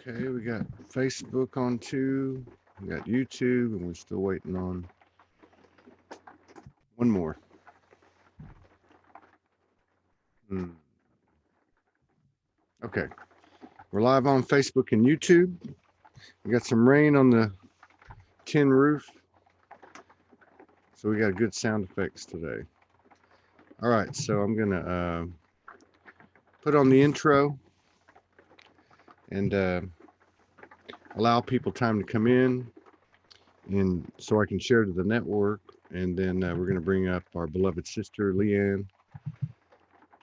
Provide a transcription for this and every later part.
Okay, we got Facebook on too. We got YouTube, and we're still waiting on one more. Okay, we're live on Facebook and YouTube. We got some rain on the tin roof, so we got good sound effects today. All right, so I'm gonna put on the intro and allow people time to come in, and so I can share to the network. And then we're going to bring up our beloved sister Leann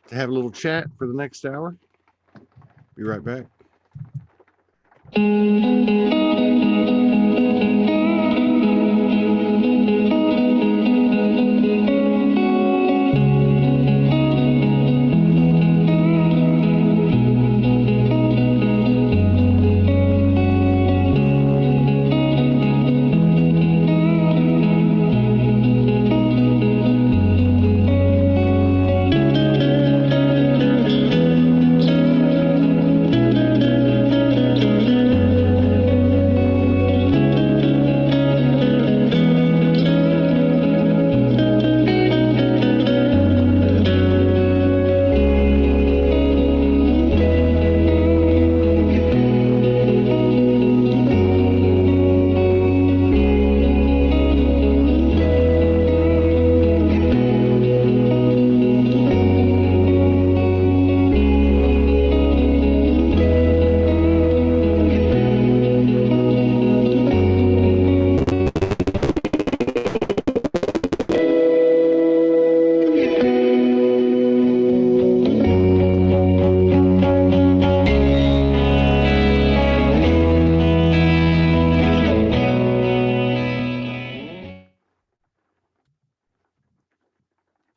to have a little chat for the next hour. Be right back.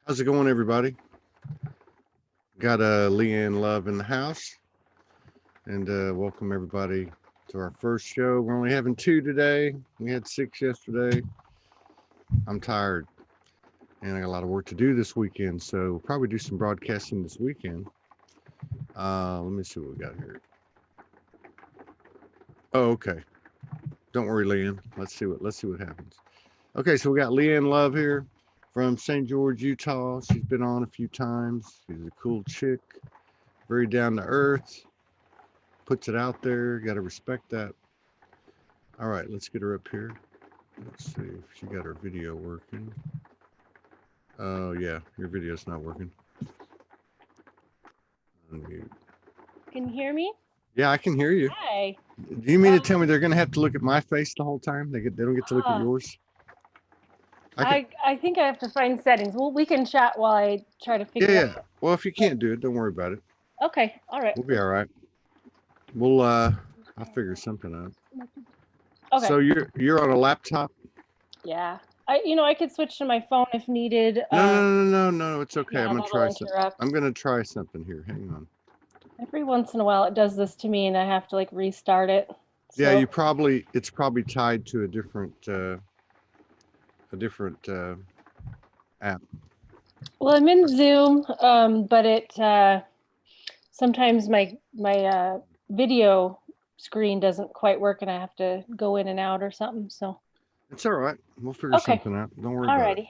How's it going, everybody? Got Leann Love in the house, and welcome everybody to our first show. We're only having 2 today. We had 6 yesterday. I'm tired, and I got a lot of work to do this weekend, so we'll probably do some broadcasting this weekend. Let me see what we got here. Oh, okay. Don't worry, Leann. Let's see what happens. Okay, so we got Leann Love here from St. George, Utah. She's been on a few times. She's a cool chick, very down to earth, puts it out there. Got to respect that. All right, let's get her up here. Let's see if she got her video working. Oh, yeah, your video's not working. Unmute. Can you hear me? Yeah, I can hear you. Hi. Do you mean to tell me they're going to have to look at my face the whole time? They don't get to look at yours? I think I have to find settings. Well, we can chat while I try to figure it out. Yeah. Well, if you can't do it, don't worry about it. Okay. All right. We'll be all right. We'll I'll figure something out. Okay. So you're on a laptop? Yeah. I could switch to my phone if needed. No. It's okay. I'm gonna try something. I'm gonna try something here. Hang on. Every once in a while, it does this to me, and I have to restart it. So. Yeah, it's probably tied to a different app. Well, I'm in Zoom, but it sometimes my video screen doesn't quite work, and I have to go in and out or something. So it's all right. We'll figure something out. Don't worry about it.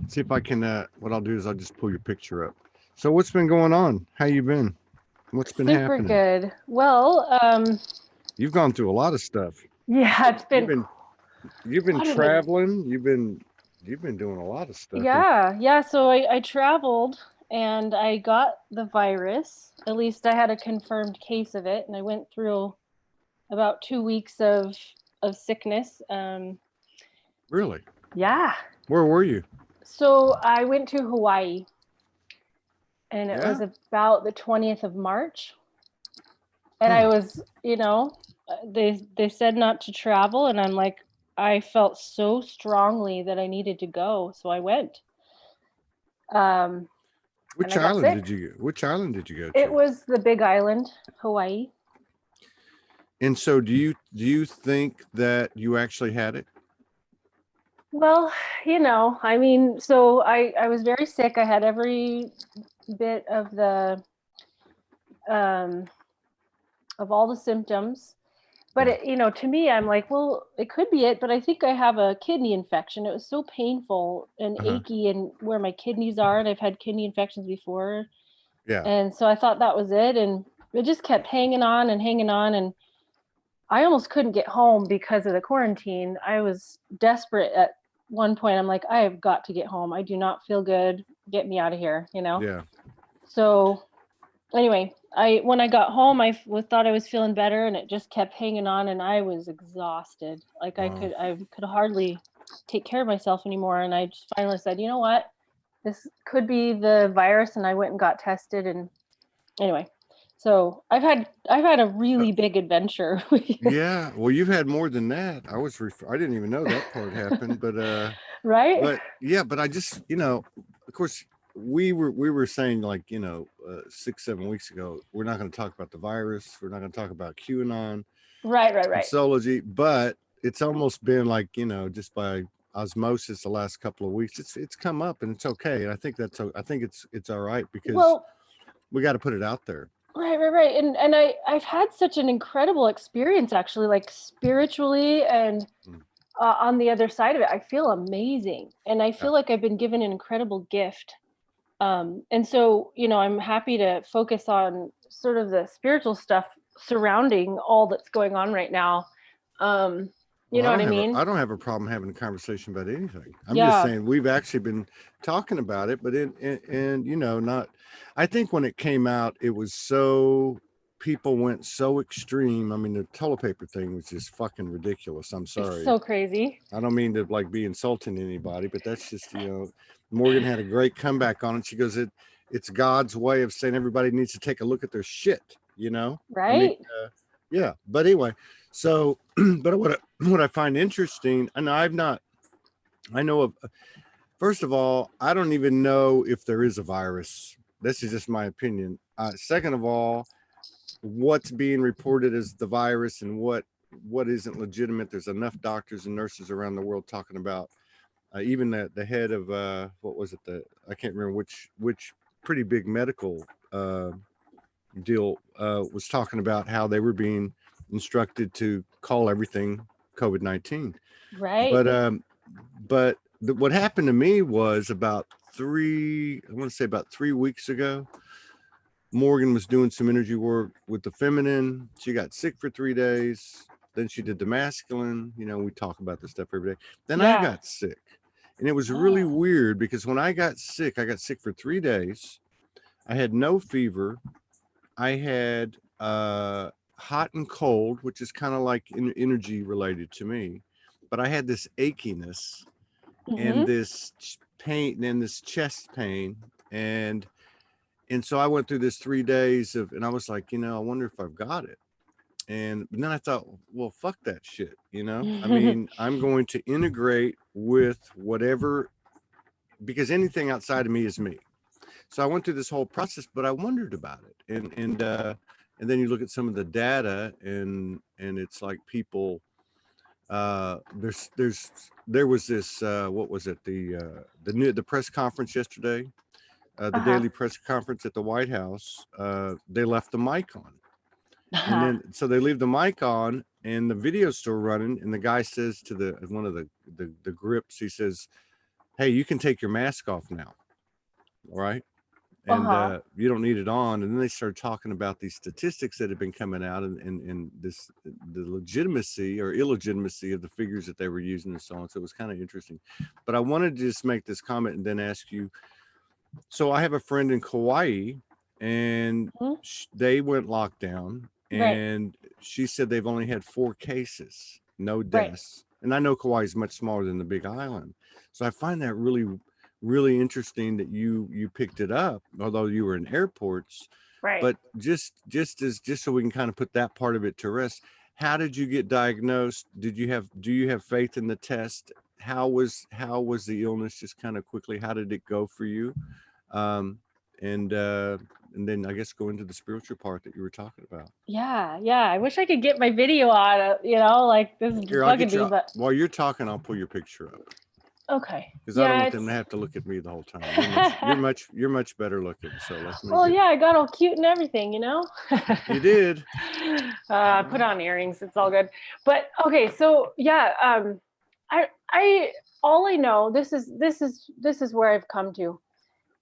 See if I can. What I'll do is I'll just pull your picture up. So what's been going on? How you been? What's been happening? Super good. Well, you've gone through a lot of stuff. Yeah, it's been. You've been traveling. You've been doing a lot of stuff. Yeah. So I traveled and I got the virus. At least I had a confirmed case of it, and I went through about 2 weeks of sickness. Really? Yeah. Where were you? So I went to Hawaii, and it was about the 20th of March. And I was, they said not to travel, and I'm like, I felt so strongly that I needed to go, so I went. Which island did you go to? It was the Big Island, Hawaii. And so do you think that you actually had it? Well, I mean, so I was very sick. I had every bit of the of all the symptoms. But, Yeah. it, you know, to me, I'm like, well, it could be it, but I think I have a kidney infection. It was so painful and Uh-huh. achy and where my kidneys are. And I've had kidney infections before. Yeah. And so I thought that was it. And it just kept hanging on and hanging on. And I almost couldn't get home because of the quarantine. I was desperate at one point. I'm like, I have got to get home. I do not feel good. Get me out of here, you know? Yeah. So anyway, when I got home, thought I was feeling better, and it just kept hanging on, and I was exhausted. Like Wow. I could hardly take care of myself anymore. And I just finally said, you know what? This could be the virus. And I went and got tested. And anyway, so I've had a really big adventure. Yeah. Well, you've had more than that. I didn't even know that part happened, Right? but yeah, but I just, of course, we were saying, like, 6-7 weeks ago, we're not going to talk about the virus. We're not going to talk about QAnon, Right. Sology, but it's almost been like, just by osmosis the last couple of weeks, it's come up, and it's okay. And I think it's all right, because we got to put it out there. Right. And I've had such an incredible experience, actually, like spiritually, and on the other side of it, I feel amazing. And I feel like I've been given an incredible gift. And so, I'm happy to focus on sort of the spiritual stuff surrounding all that's going on right now. You know what I mean? I don't have a problem having a conversation about anything. I'm Yeah. just saying we've actually been talking about it, but not. I think when it came out, it was people went so extreme. I mean, the toilet paper thing was just fucking ridiculous. I'm sorry. It's so crazy. I don't mean to like be insulting to anybody, but that's just, Morgan had a great comeback on it. She goes, it's God's way of saying everybody needs to take a look at their shit, Right. I mean, yeah. But anyway, so, but what I find interesting, and I know of, first of all, I don't even know if there is a virus. This is just my opinion. Second of all, what's being reported as the virus and what isn't legitimate. There's enough doctors and nurses around the world talking about, even the head of, what was it? I can't remember which pretty big medical deal was talking about how they were being instructed to call everything COVID-19. Right. But what happened to me was about 3 weeks ago, Morgan was doing some energy work with the feminine. She got sick for 3 days. Then she did the masculine. We talk about this stuff every day. Then I got sick. And it was really weird, because when I got sick for 3 days. I had no fever. I had hot and cold, which is kind of like energy related to me. But I had this achiness and this pain and this chest pain. And so I went through this 3 days and I was like, I wonder if I've got it. And then I thought, well, fuck that shit. I mean, I'm going to integrate with whatever, because anything outside of me is me. So I went through this whole process, but I wondered about it. And then you look at some of the data, and it's like people, there was this, what was it? The press conference yesterday, the daily press conference at the White House, they left the mic on. And then, so they leave the mic on and the video's still running. And the guy says to one of the grips, he says, "Hey, you can take your mask off now. All right. And you don't need it on." And then they started talking about these statistics that had been coming out, and the legitimacy or illegitimacy of the figures that they were using and so on. So it was kind of interesting. But I wanted to just make this comment and then ask you. So I have a friend in Kauai, and they went lockdown, and she said they've only had 4 cases, no deaths. And I know Kauai is much smaller than the Big Island. So I find that really interesting that you picked it up, although you were in airports. But just so we can kind of put that part of it to rest, how did you get diagnosed? Do you have faith in the test? How was the illness, just kind of quickly, how did it go for you? And then I guess go into the spiritual part that you were talking about. Yeah. I wish I could get my video on, like this is bugging me, but while you're talking, I'll pull your picture up. Okay. Because I don't want them to have to look at me the whole time. You're much better looking. So let me. Well, yeah, I got all cute and everything, you know. You did. Put on earrings. It's all good. But okay, so yeah, I all I know, this is where I've come to.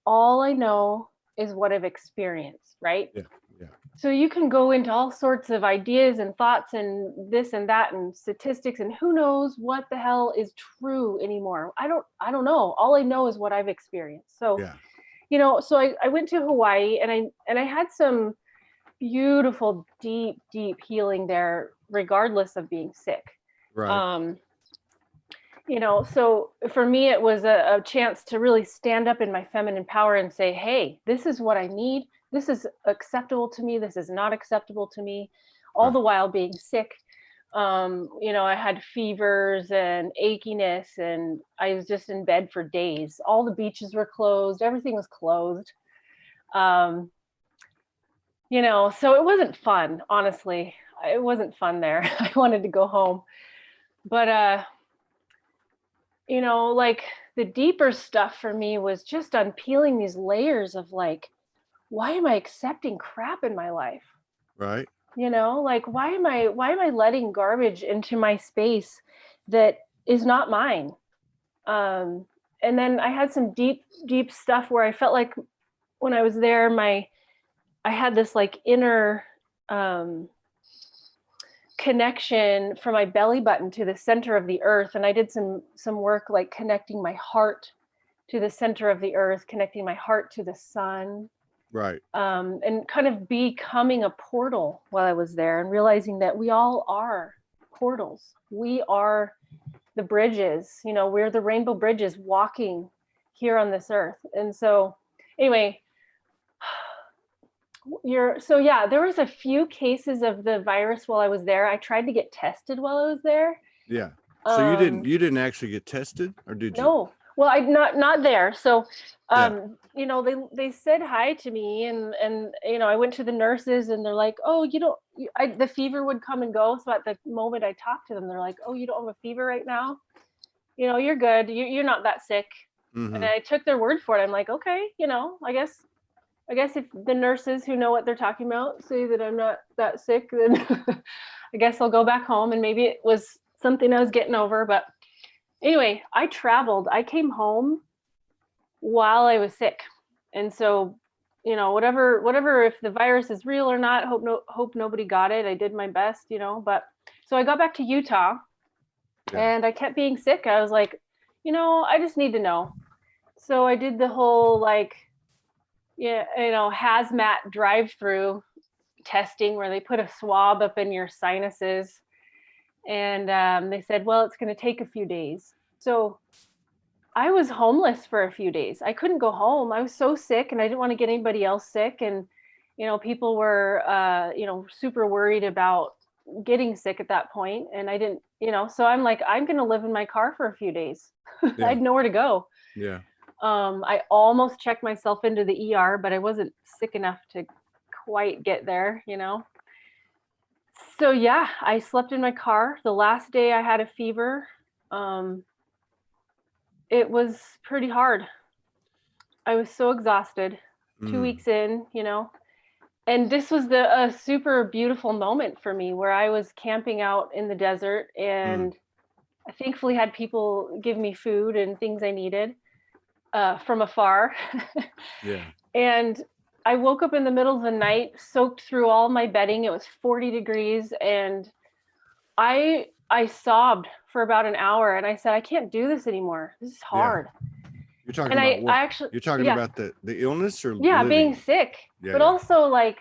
All I know is what I've experienced, right? Yeah. Yeah. So you can go into all sorts of ideas and thoughts and this and that and statistics and who knows what the hell is true anymore. I don't know. All I know is what I've experienced. So, Yeah. you know, so I went to Hawaii and I had some beautiful, deep healing there, regardless of being sick. Right. You know, so for me, it was a chance to really stand up in my feminine power and say, hey, this is what I need. This is acceptable to me. This is not acceptable to me. All the while being sick. You know, I had fevers and achiness and I was just in bed for days. All the beaches were closed. Everything was closed. You know, so it wasn't fun, honestly. It wasn't fun there. I wanted to go home. But, you know, like the deeper stuff for me was just unpeeling these layers of like, why am I accepting crap in my life? Right. You know, like why am I letting garbage into my space that is not mine? And then I had some deep stuff where I felt like when I was there, I had this like inner connection from my belly button to the center of the earth. And I did some work like connecting my heart to the center of the earth, connecting my heart to the sun. Right. And kind of becoming a portal while I was there and realizing that we all are portals. We are the bridges, you know, we're the rainbow bridges walking here on this earth. And so anyway, so yeah, there was a few cases of the virus while I was there. I tried to get tested while I was there. Yeah. So you didn't actually get tested, or did you? No. Well, I not there. So you know, they said hi to me and you know, I went to the nurses and they're like, "Oh, you don't the fever would come and go." So at the moment I talked to them, they're like, "Oh, you don't have a fever right now? You know, you're good. You're not that sick." Mm-hmm. And I took their word for it. I'm like, "Okay, you know, I guess if the nurses who know what they're talking about say that I'm not that sick, then I guess I'll go back home and maybe it was something I was getting over." But anyway, I traveled. I came home while I was sick. And so, you know, whatever if the virus is real or not, hope nobody got it. I did my best, you know, but so I got back to Utah and I kept being sick. I was like, you know, I just need to know. So I did the whole like, you know, hazmat drive-through testing where they put a swab up in your sinuses. And they said, well, it's going to take a few days. So I was homeless for a few days. I couldn't go home. I was so sick and I didn't want to get anybody else sick. And, you know, people were, you know, super worried about getting sick at that point. And I didn't, you know, so I'm like, I'm going to live in my car for a few days. I had nowhere to go. Yeah. I almost checked myself into the ER, but I wasn't sick enough to quite get there, you know? So yeah, I slept in my car. The last day I had a fever. It was pretty hard. I was so exhausted. 2 weeks in, you know, and this was a super beautiful moment for me where I was camping out in the desert and I thankfully had people give me food and things I needed from afar. Yeah. And I woke up in the middle of the night, soaked through all my bedding. It was 40 degrees and I sobbed for about an hour and I said, I can't do this anymore. This is hard. Yeah. You're talking and about what? I actually, You're talking about the illness or living? being sick, but also like,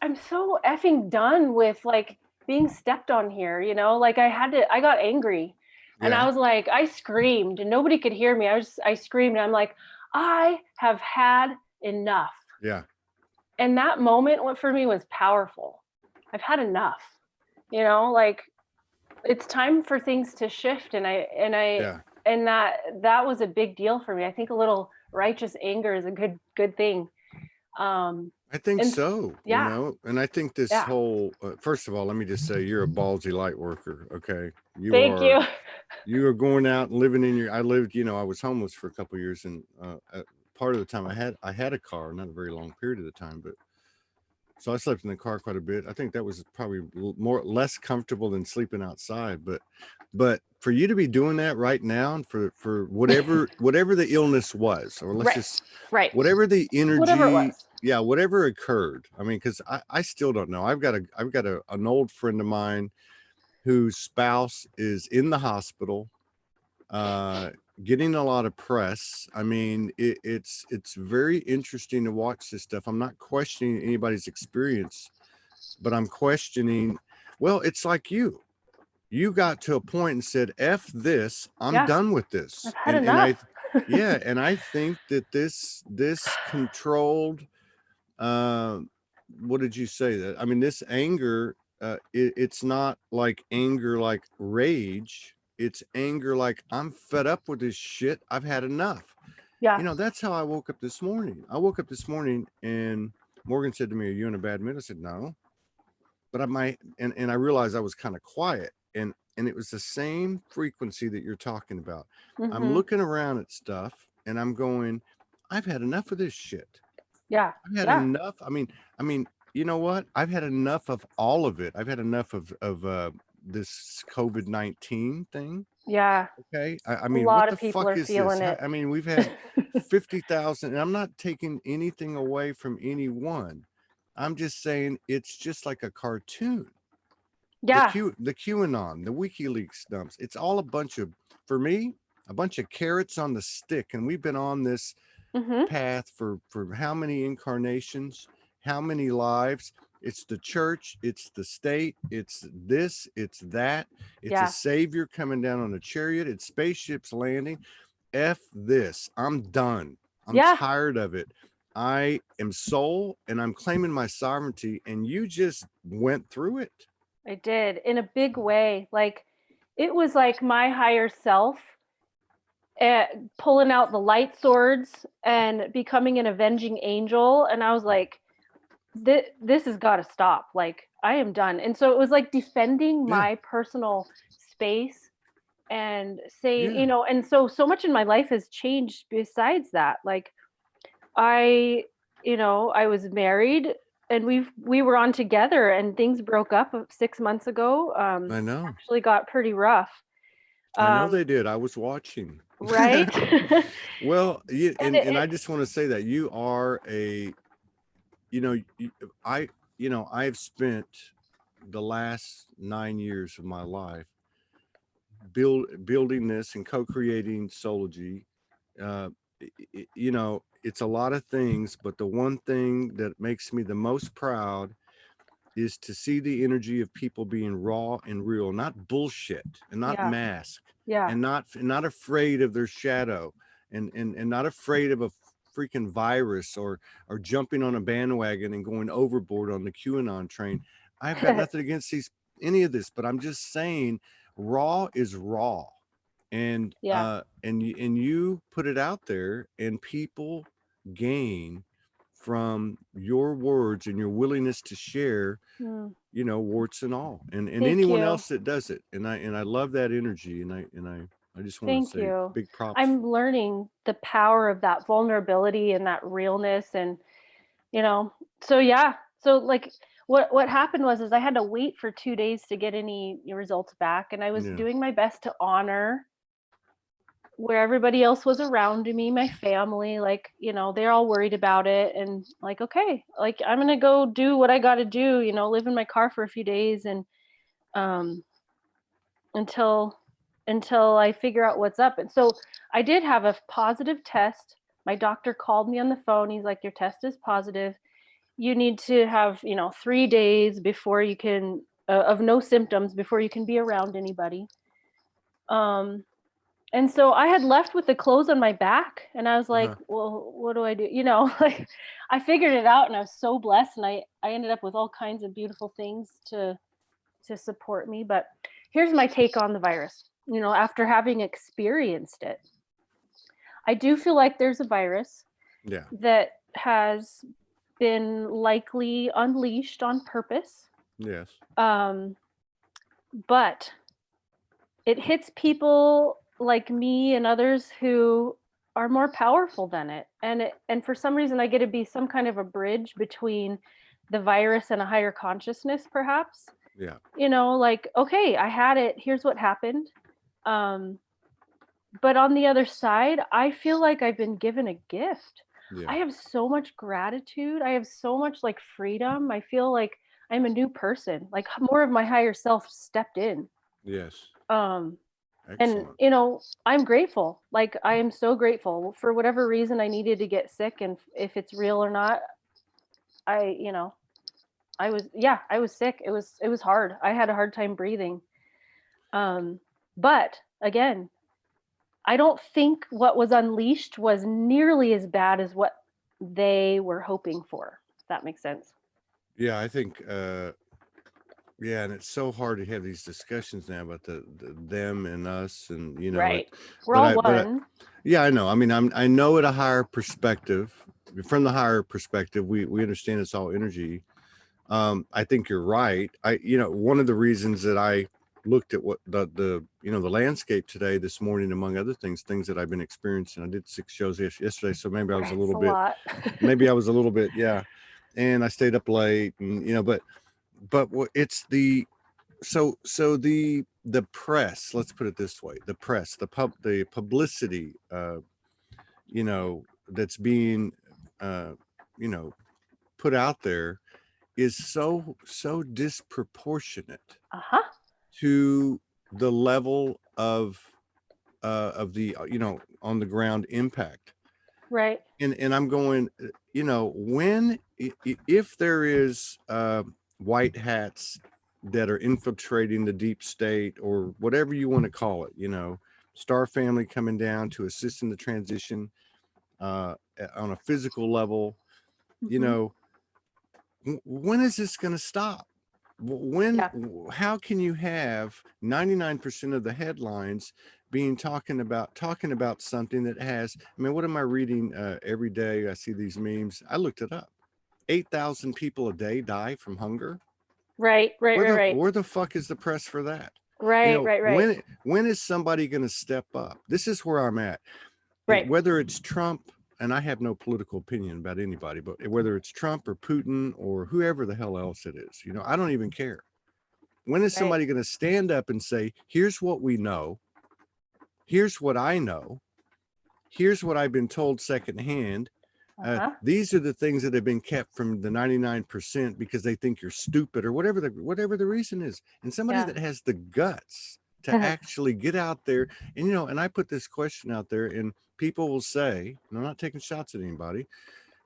I'm so effing done with like being stepped on here, you know, like I got angry and I was like, I screamed and nobody could hear me. I screamed and I'm like, I have had enough. Yeah. And that moment for me was powerful. I've had enough, you know, like it's time for things to shift. And that was a big deal for me. I think a little righteous anger is a good thing. I think so, yeah. you know, and I think this whole, first of all, let me just say you're a ballsy light worker. Okay. Thank you. You were going out and living in your. I lived, I was homeless for a couple of years, and part of the time I had a car, not a very long period of the time, but so I slept in the car quite a bit. I think that was probably less comfortable than sleeping outside. But for you to be doing that right now, and for whatever the illness was, or let's Right. just Right. whatever the energy, Whatever it was. yeah, whatever occurred. I mean, because I still don't know. I've got an old friend of mine whose spouse is in the hospital, uh, getting a lot of press. I mean, it's very interesting to watch this stuff. I'm not questioning anybody's experience, but I'm questioning. Well, it's like you got to a point and said, "F this, I'm Yeah. done with this," I've had and I, enough. yeah, and I think that this controlled. Uh, what did you say? That I mean, this anger. It's not like anger like rage. It's anger like I'm fed up with this shit. I've had enough. Yeah. That's how I woke up this morning. I woke up this morning and Morgan said to me, "Are you in a bad mood?" I said, "No." But I might, and I realized I was kind of quiet, and it was the same frequency that you're talking about. I'm looking around at stuff and I'm going, I've had enough of this shit. Yeah. I've had Yeah. enough. I mean, you know what? I've had enough of all of it. I've had enough of this COVID-19 thing. Yeah. Okay. I A mean, what lot the of people fuck are is this? feeling it. I mean, we've had 50,000, and I'm not taking anything away from anyone. I'm just saying it's just like a cartoon. Yeah. The QAnon, the WikiLeaks dumps. It's all a bunch of, for me, a bunch of carrots on the stick, and we've been on this path for how many incarnations, how many lives. It's the church, it's the state, it's this, it's that, it's a Yeah. savior coming down on a chariot, it's spaceships landing. F this, I'm done. I'm Yeah. tired of it. I am soul and I'm claiming my sovereignty, and you just went through it. I did, in a big way. Like, it was like my higher self pulling out the light swords and becoming an avenging angel. And I was like, this has got to stop. Like, I am done. And so it was like defending Yeah. my personal space and saying, Yeah. and so much in my life has changed besides that. Like, I was married and we were on together, and things broke up 6 months ago. I know. Actually got pretty rough. I know they did. I was watching. Right. Well, and and I just want to say that you are a, you know, I, I've spent the last 9 years of my life building this and co-creating Sology. Uh, it's a lot of things, but the one thing that makes me the most proud is to see the energy of people being raw and real, not bullshit and not yeah, mask, yeah, and not afraid of their shadow, and not afraid of a freaking virus, or jumping on a bandwagon and going overboard on the QAnon train. I've got nothing against any of this, but I'm just saying raw is raw. And yeah. and you put it out there, and people gain from your words and your willingness to share, Mm. warts and all, and Thank anyone you. else that does it. And I love that energy, and I just want to Thank say you. big props. I'm learning the power of that vulnerability and that realness, and you know, so yeah. So like what happened was is I had to wait for 2 days to get any results back, and I was Yeah. doing my best to honor where everybody else was around me, my family, like, they're all worried about it, and like, okay, like, I'm going to go do what I got to do, live in my car for a few days, and um until I figure out what's up. And so I did have a positive test. My doctor called me on the phone. He's like, your test is positive. You need to have, 3 days before you can of no symptoms before you can be around anybody. And so I had left with the clothes on my back, and I was like, well, what do I do? Like, I figured it out, and I was so blessed, and I ended up with all kinds of beautiful things to support me. But here's my take on the virus. After having experienced it, I do feel like there's a virus Yeah. that has been likely unleashed on purpose. Yes. But it hits people like me and others who are more powerful than it. And for some reason I get to be some kind of a bridge between the virus and a higher consciousness, perhaps. Yeah. You know, like, okay, I had it, here's what happened. But on the other side, I feel like I've been given a gift. Yeah. I have so much gratitude. I have so much like freedom. I feel like I'm a new person, like more of my higher self stepped in. Yes. And Excellent. you know, I'm grateful. Like I am so grateful for whatever reason I needed to get sick, and if it's real or not, you know, I was sick. It was hard. I had a hard time breathing. But again, I don't think what was unleashed was nearly as bad as what they were hoping for. If that makes sense. Yeah, I think yeah, and it's so hard to have these discussions now about the them and us, and you know, Right. We're but all one. yeah, I know. I mean, I know at a higher perspective, from the higher perspective, we understand it's all energy. I think you're right. You know, one of the reasons that I looked at what the you know, the landscape today, this morning, among other things that I've been experiencing. I did 6 shows yesterday, so maybe I was a That's little a bit, lot. maybe I was a little bit, yeah. And I stayed up late, and you know, but it's the so the press, let's put it this way, the press, the publicity, you know, that's being you know, put out there is so disproportionate Uh-huh. to the level of the you know, on the ground impact. Right. And I'm going, you know, when if there is white hats that are infiltrating the deep state, or whatever you want to call it, you know, star family coming down to assist in the transition on a physical level, you Mm-hmm. know, when is this going to stop? When, Yeah. how can you have 99% of the headlines being talking about something that has, I mean, what am I reading every day? I see these memes. I looked it up. 8,000 people a day die from hunger. Right. Where the fuck is the press for that? You Right. know, Right. Right. when is somebody going to step up? This is where I'm at. Right. Whether it's Trump, and I have no political opinion about anybody, but whether it's Trump or Putin or whoever the hell else it is, you know, I don't even care. When is Right. somebody going to stand up and say, here's what we know, here's what I know, here's what I've been told secondhand, Uh-huh. these are the things that have been kept from the 99% because they think you're stupid, or whatever the reason is. And somebody Yeah. that has the guts to actually get out there, and you know, and I put this question out there, and people will say, and I'm not taking shots at anybody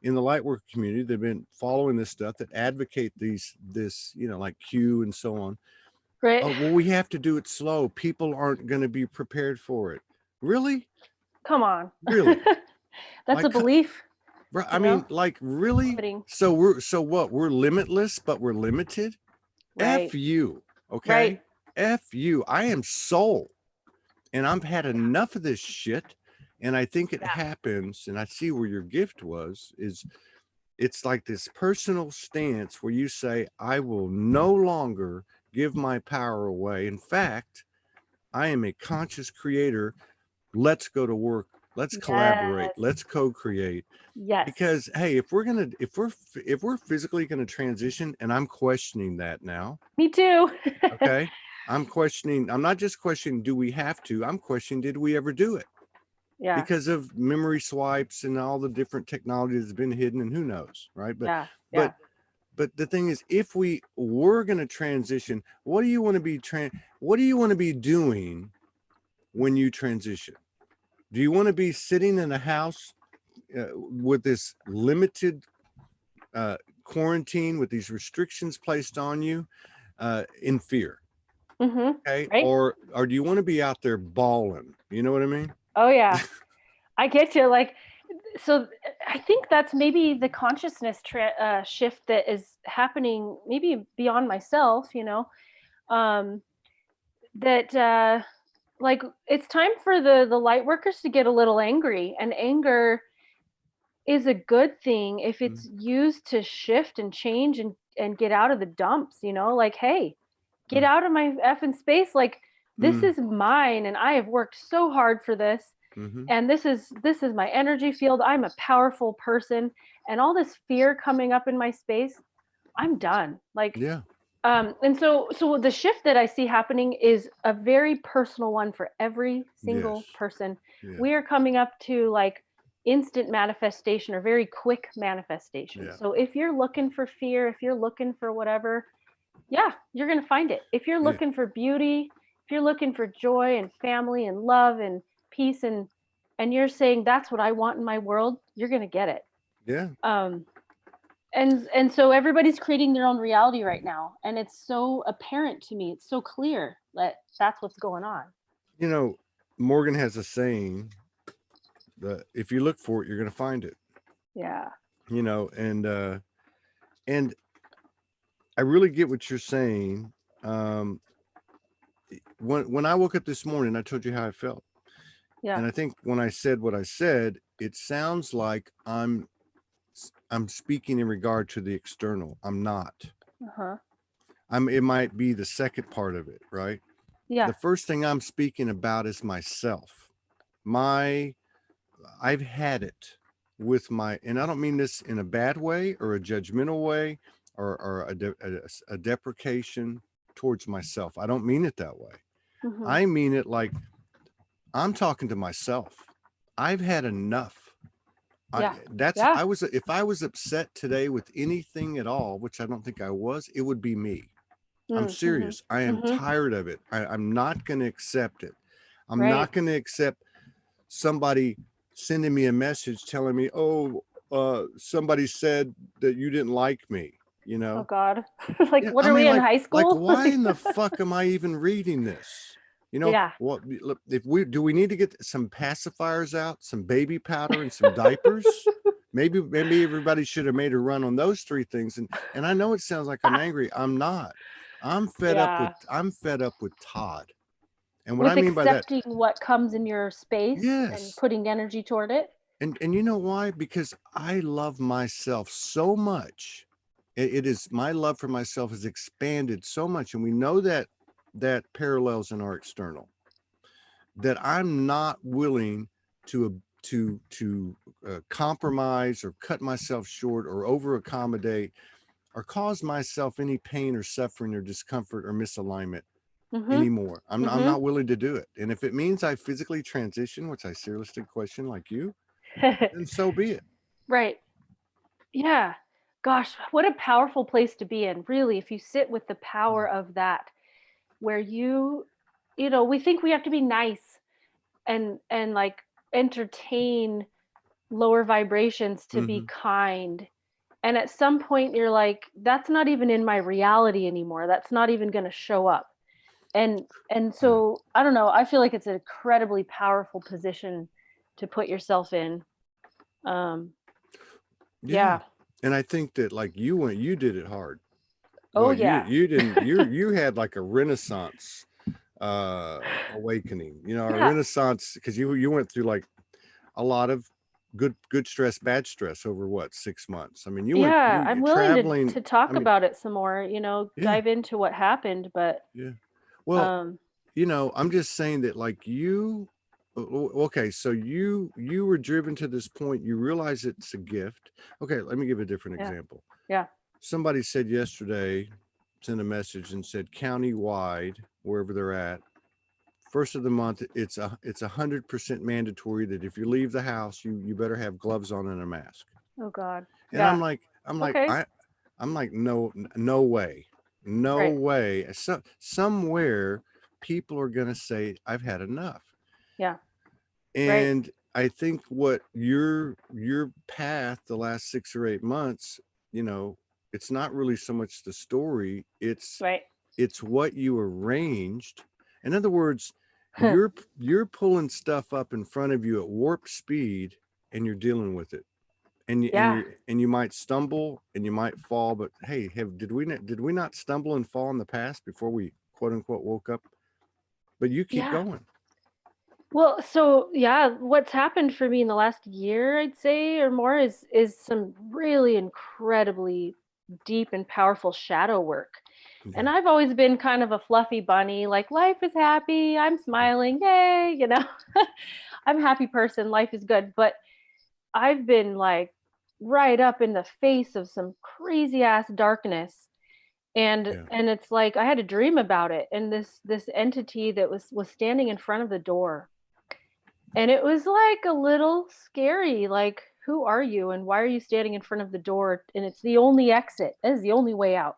in the light work community, they've been following this stuff, that advocate this, you know, like Q and so on. Right. Oh, well, we have to do it slow. People aren't going to be prepared for it. Really? Come on. Really? That's a Like, belief. I mean, like, really? Limiting. So what? We're limitless, but we're limited? Right. F you, okay? Right. F you. I am soul, and I've had enough of this shit. And I think it happens, and I see where your gift is it's like this personal stance where you say, I will no longer give my power away. In fact, I am a conscious creator. Let's go to work. Let's collaborate. Yes. Let's co-create. Yes. Because hey, if we're physically gonna transition, and I'm questioning that now. Me too. Okay. I'm not just questioning, do we have to? I'm questioning, did we ever do it? Yeah. Because of memory swipes and all the different technology that's been hidden, and who knows, right? But the thing is, if we were going to transition, what do you want to be doing when you transition? Do you want to be sitting in a house with this limited quarantine, with these restrictions placed on you in fear? Mm-hmm. Okay. Right? Or do you want to be out there balling? You know what I mean? Oh yeah. I get you. Like, so I think that's maybe the consciousness shift that is happening maybe beyond myself, you know, that like it's time for the light workers to get a little angry, and anger is a good thing if it's used to shift and change and get out of the dumps, you know, like, hey, get out of my effing space. Like, This is mine, and I have worked so hard for this. And this is my energy field. I'm a powerful person, and all this fear coming up in my space, I'm done. Like, Yeah. and so the shift that I see happening is a very personal one for every single Yes. person. Yeah. We are coming up to like instant manifestation or very quick manifestation. Yeah. So if you're looking for fear, if you're looking for whatever, yeah, you're going to find it. If you're Yeah. looking for beauty, if you're looking for joy and family and love and peace, and you're saying that's what I want in my world, you're going to get it. Yeah. And so everybody's creating their own reality right now, and it's so apparent to me. It's so clear that that's what's going on. You know, Morgan has a saying that if you look for it, you're going to find it. Yeah. You know, and I really get what you're saying. When I woke up this morning, I told you how I felt. Yeah. And I think when I said what I said, it sounds like I'm speaking in regard to the external. I'm not. Uh-huh. It might be the second part of it, right? Yeah. The first thing I'm speaking about is myself. I've had it with and I don't mean this in a bad way or a judgmental way or a deprecation towards myself. I don't mean it that way. I mean it like I'm talking to myself. I've had enough. Yeah. If I was upset today with anything at all, which I don't think I was, it would be me. I'm serious. I am tired of it. I'm not going to accept it. I'm not going to accept somebody sending me a message telling me, oh, somebody said that you didn't like me, you know? Oh God. Like, yeah, what are we in high school? Like, why in the fuck am I even reading this? You know, yeah. What if we need to get some pacifiers out, some baby powder and some diapers? Maybe everybody should have made a run on those three things. And I know it sounds like I'm angry. I'm not. I'm fed up with Todd. And what I mean by that, accepting what comes in your space, yes, and putting energy toward it. And you know why? Because I love myself so much. It is my love for myself has expanded so much, and we know that parallels in our external. That I'm not willing to compromise or cut myself short or over accommodate or cause myself any pain or suffering or discomfort or misalignment anymore. I'm not willing to do it. And if it means I physically transition, which I seriously question like you, then so be it. Right. Yeah. Gosh, what a powerful place to be in, really, if you sit with the power of that, where you know, we think we have to be nice and like entertain lower vibrations to be kind. And at some point you're like, that's not even in my reality anymore. That's not even going to show up. And so I don't know, I feel like it's an incredibly powerful position to put yourself in. Yeah. And I think that like you did it hard. Oh, yeah. You had like a Renaissance awakening, you know, a Renaissance, because you went through like a lot of good stress, bad stress over what, 6 months. I mean, I'm willing to talk about it some more, you know, dive into what happened, but well, you know, I'm just saying that like okay, so you were driven to this point, you realize it's a gift. Okay, let me give a different example. Yeah. Somebody said yesterday, sent a message and said county-wide, wherever they're at, first of the month, it's 100% mandatory that if you leave the house, you better have gloves on and a mask. Oh God. And I'm like, no way. No way. Somewhere people are gonna say, I've had enough. Yeah. And I think what your path the last 6 or 8 months, you know, it's not really so much the story, it's what you arranged. In other words, you're pulling stuff up in front of you at warp speed and you're dealing with it. And you might stumble and you might fall, but hey, did we not stumble and fall in the past before we quote unquote woke up? But you keep going. Well, so what's happened for me in the last year, I'd say, or more, is some really incredibly deep and powerful shadow work. And Yeah. I've always been kind of a fluffy bunny, like life is happy, I'm smiling, yay, I'm a happy person, life is good. But I've been like right up in the face of some crazy ass darkness. Yeah. And it's like I had a dream about it, and this entity that was standing in front of the door. And it was like a little scary, like, who are you and why are you standing in front of the door? And it's the only exit. That is the only way out.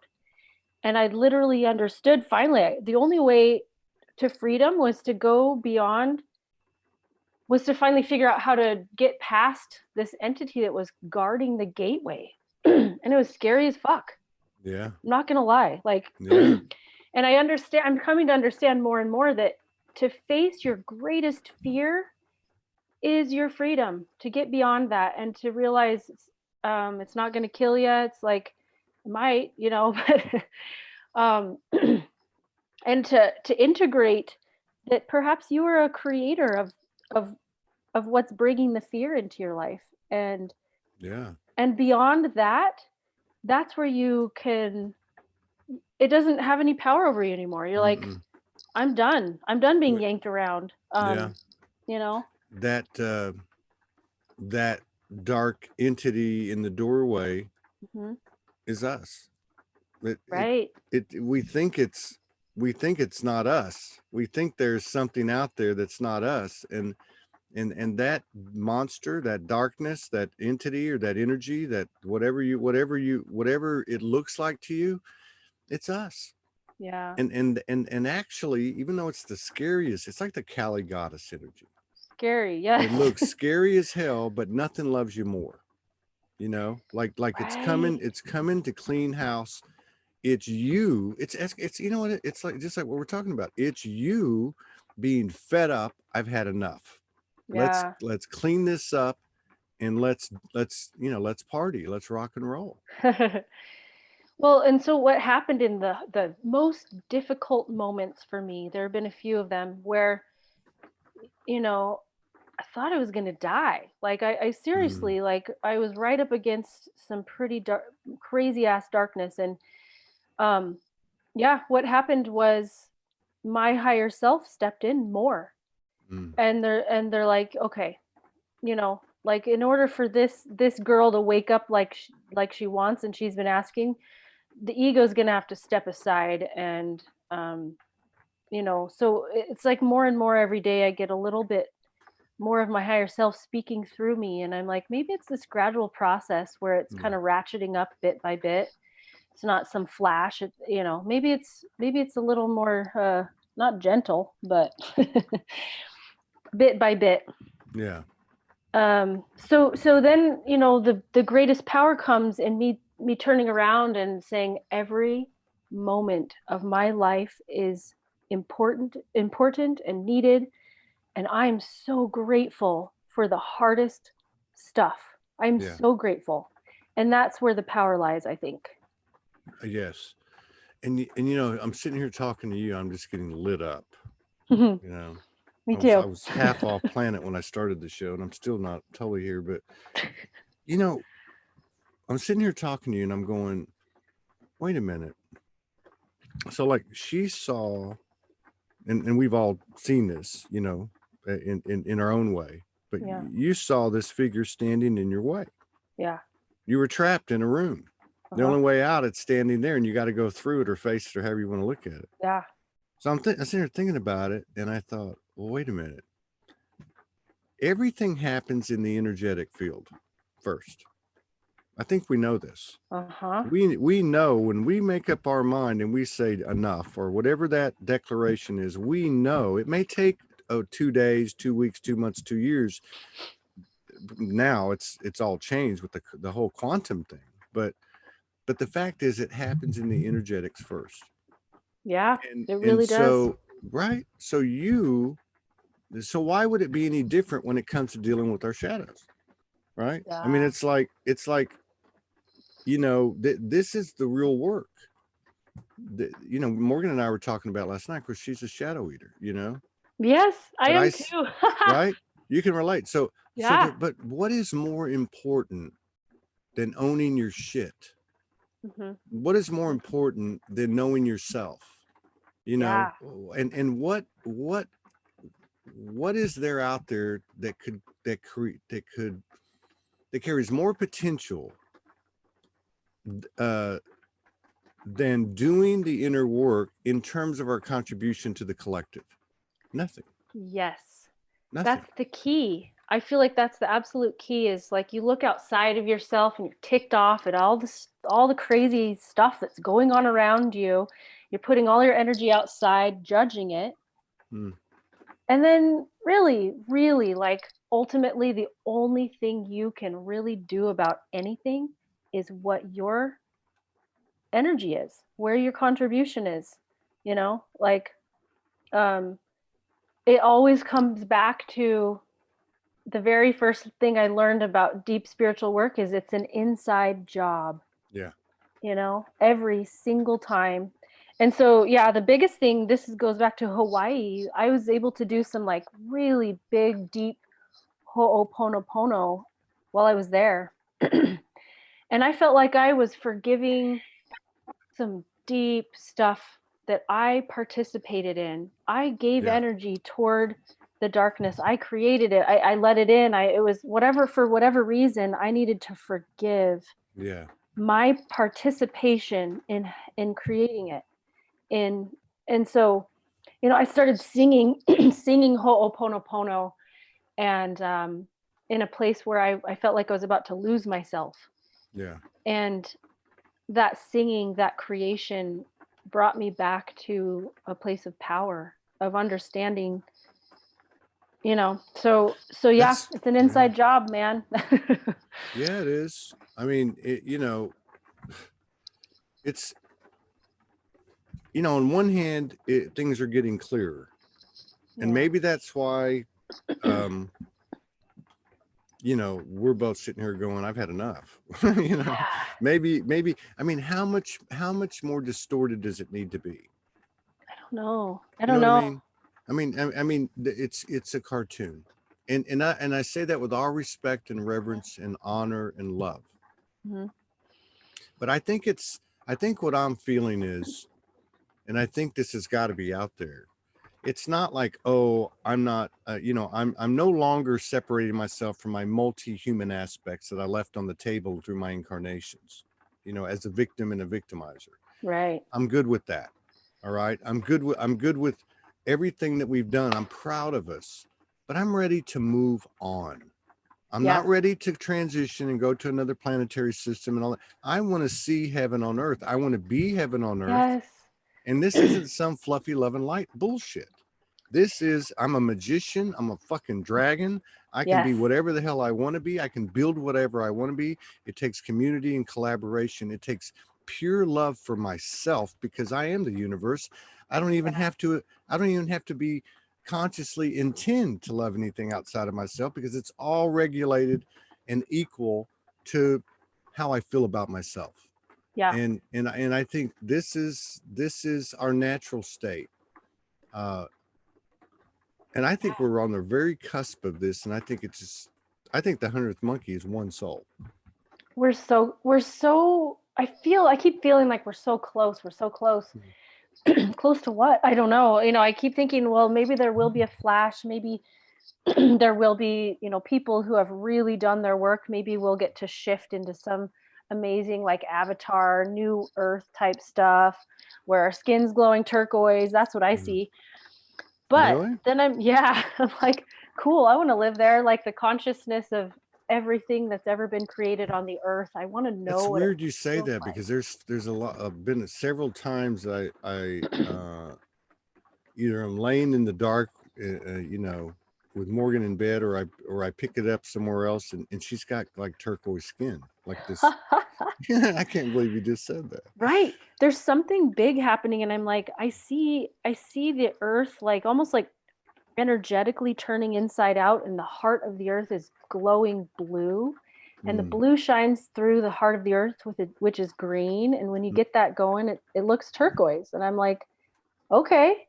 And I literally understood finally the only way to freedom was to go beyond, was to finally figure out how to get past this entity that was guarding the gateway. And it was scary as fuck. Yeah. I'm not gonna lie. Like, Yeah. and I understand, I'm coming to understand more and more that to face your greatest fear is your freedom, to get beyond that and to realize it's not going to kill you. It's like, it might, but um, and to integrate that perhaps you are a creator of of what's bringing the fear into your life, and Yeah. beyond that, that's where you can. It doesn't have any power over you anymore. You're like, Mm-mm. I'm done. I'm done being Wait, yanked around. yeah. You know. That that dark entity in the doorway Hmm. is us. It, it, Right. we think it's not us. We think there's something out there that's not us. And that monster, that darkness, that entity or that energy, that whatever it looks like to you, it's us. Yeah. And actually, even though it's the scariest, it's like the Kali goddess energy. Scary. It Yes. looks scary as hell, but nothing loves you more. Like Right. it's coming to clean house. It's you. It's you know what it's like, just like what we're talking about. It's you being fed up. I've had enough. Yeah. Let's clean this up, and let's party. Let's rock and roll. Well, and so what happened in the most difficult moments for me, there have been a few of them where, you know, I thought I was going to die. Like I Mm, seriously, like I was right up against some pretty dark, crazy ass darkness. And um, yeah, what happened was my higher self stepped in more, mm, and they're like, okay, like in order for this girl to wake up like she wants and she's been asking, the ego's gonna have to step aside. And um so it's like more and more every day I get a little bit more of my higher self speaking through me, and I'm like, maybe it's this gradual process where it's yeah. kind of ratcheting up bit by bit. It's not some flash. Maybe it's a little more not gentle, but bit by bit. Yeah. So then, the greatest power comes in me turning around and saying every moment of my life is important and needed, and I'm so grateful for the hardest stuff. I'm Yeah. so grateful. And that's where the power lies, I think. Yes. And I'm sitting here talking to you. I'm just getting lit up. Me You know, I too. was half off planet when I started the show, and I'm still not totally here. But you know, I'm sitting here talking to you, and I'm going, wait a minute. So like she saw, and we've all seen this, in our own way. But Yeah. you saw this figure standing in your way. Yeah. You were trapped in a room. The Uh-huh. only way out, it's standing there, and you got to go through it or face it or however you want to look at it. Yeah. So I'm sitting here thinking about it, and I thought, well, wait a minute. Everything happens in the energetic field first. I think we know this. Uh-huh. We know when we make up our mind and we say enough or whatever that declaration is, we know it may take 2 days, 2 weeks, 2 months, 2 years. Now it's all changed with the whole quantum thing. But the fact is it happens in the energetics first. Yeah, it And really does. so right. So why would it be any different when it comes to dealing with our shadows? Right? I mean, Yeah. it's like this is the real work. Morgan and I were talking about last night because she's a shadow eater, Yes, I but am too. right, you can relate. Yeah. But what is more important than owning your shit? Mhm. What is more important than knowing yourself? You know, Yeah. and what is there out there that could that carries more potential uh, than doing the inner work in terms of our contribution to the collective? Nothing. Yes. Nothing. That's the key. I feel like that's the absolute key, is like you look outside of yourself and you're ticked off at all the crazy stuff that's going on around you. You're putting all your energy outside, judging it. Mm. And then really, really, like, ultimately the only thing you can really do about anything is what your energy is, where your contribution is, like, um it always comes back to the very first thing I learned about deep spiritual work is it's an inside job, Yeah. every single time. And so, yeah, the biggest thing, goes back to Hawaii. I was able to do some like really big, deep ho'oponopono while I was there. And I felt like I was forgiving some deep stuff that I participated in. I gave Yeah. energy toward the darkness. I created it. I let it in. It was whatever, for whatever reason, I needed to forgive Yeah. my participation in creating it. And so, I started singing singing Ho'oponopono, and in a place where I felt like I was about to lose myself. Yeah. And that singing, that creation brought me back to a place of power, of understanding, so yeah, That's it's an yeah. inside job, man. Yeah, it is. I mean, it's on one hand, things are getting clearer, and Yeah. maybe that's why um we're both sitting here going, I've had enough. Yeah. Maybe, I mean, how much more distorted does it need to be? I You know don't what I know. mean? I mean, it's a cartoon, and I say that with all respect and reverence and honor and love. Mhm. But I think what I'm feeling is, and I think this has got to be out there. It's not like, oh, I'm not, I'm no longer separating myself from my multi-human aspects that I left on the table through my incarnations, as a victim and a victimizer. Right. I'm good with that. All right. I'm good with everything that we've done. I'm proud of us, but I'm ready to move on. I'm Yeah. not ready to transition and go to another planetary system and all that. I want to see heaven on earth. I want to be heaven on earth. Yes. And this isn't some fluffy love and light bullshit. This is, I'm a magician. I'm a fucking dragon. I can be Yes. whatever the hell I want to be. I can build whatever I want to be. It takes community and collaboration. It takes pure love for myself, because I am the universe. I don't even have to be consciously intend to love anything outside of myself, because it's all regulated and equal to how I feel about myself. Yeah. And I think this is our natural state. And I think we're on the very cusp of this. And I think the 100th monkey is one soul. I keep feeling like we're so close. We're so close. Close to what? I don't know. I keep thinking, well, maybe there will be a flash. Maybe there will be, people who have really done their work. Maybe we'll get to shift into some amazing, like, Avatar, new Earth type stuff where our skin's glowing turquoise. That's what I see. But Really? then I'm like, cool. I want to live there. Like, the consciousness of everything that's ever been created on the earth. I want to know It's what it weird you say feels that, like. because there's a lot. I've been several times. I either I'm laying in the dark, with Morgan in bed, or I pick it up somewhere else, and she's got like turquoise skin, like this. I can't believe you just said that. Right. There's something big happening, and I'm like, I see the earth, like, almost like energetically turning inside out, and the heart of the earth is glowing blue, and the Mm. blue shines through the heart of the earth which is green, and when you get that going, it looks turquoise, and I'm like, okay.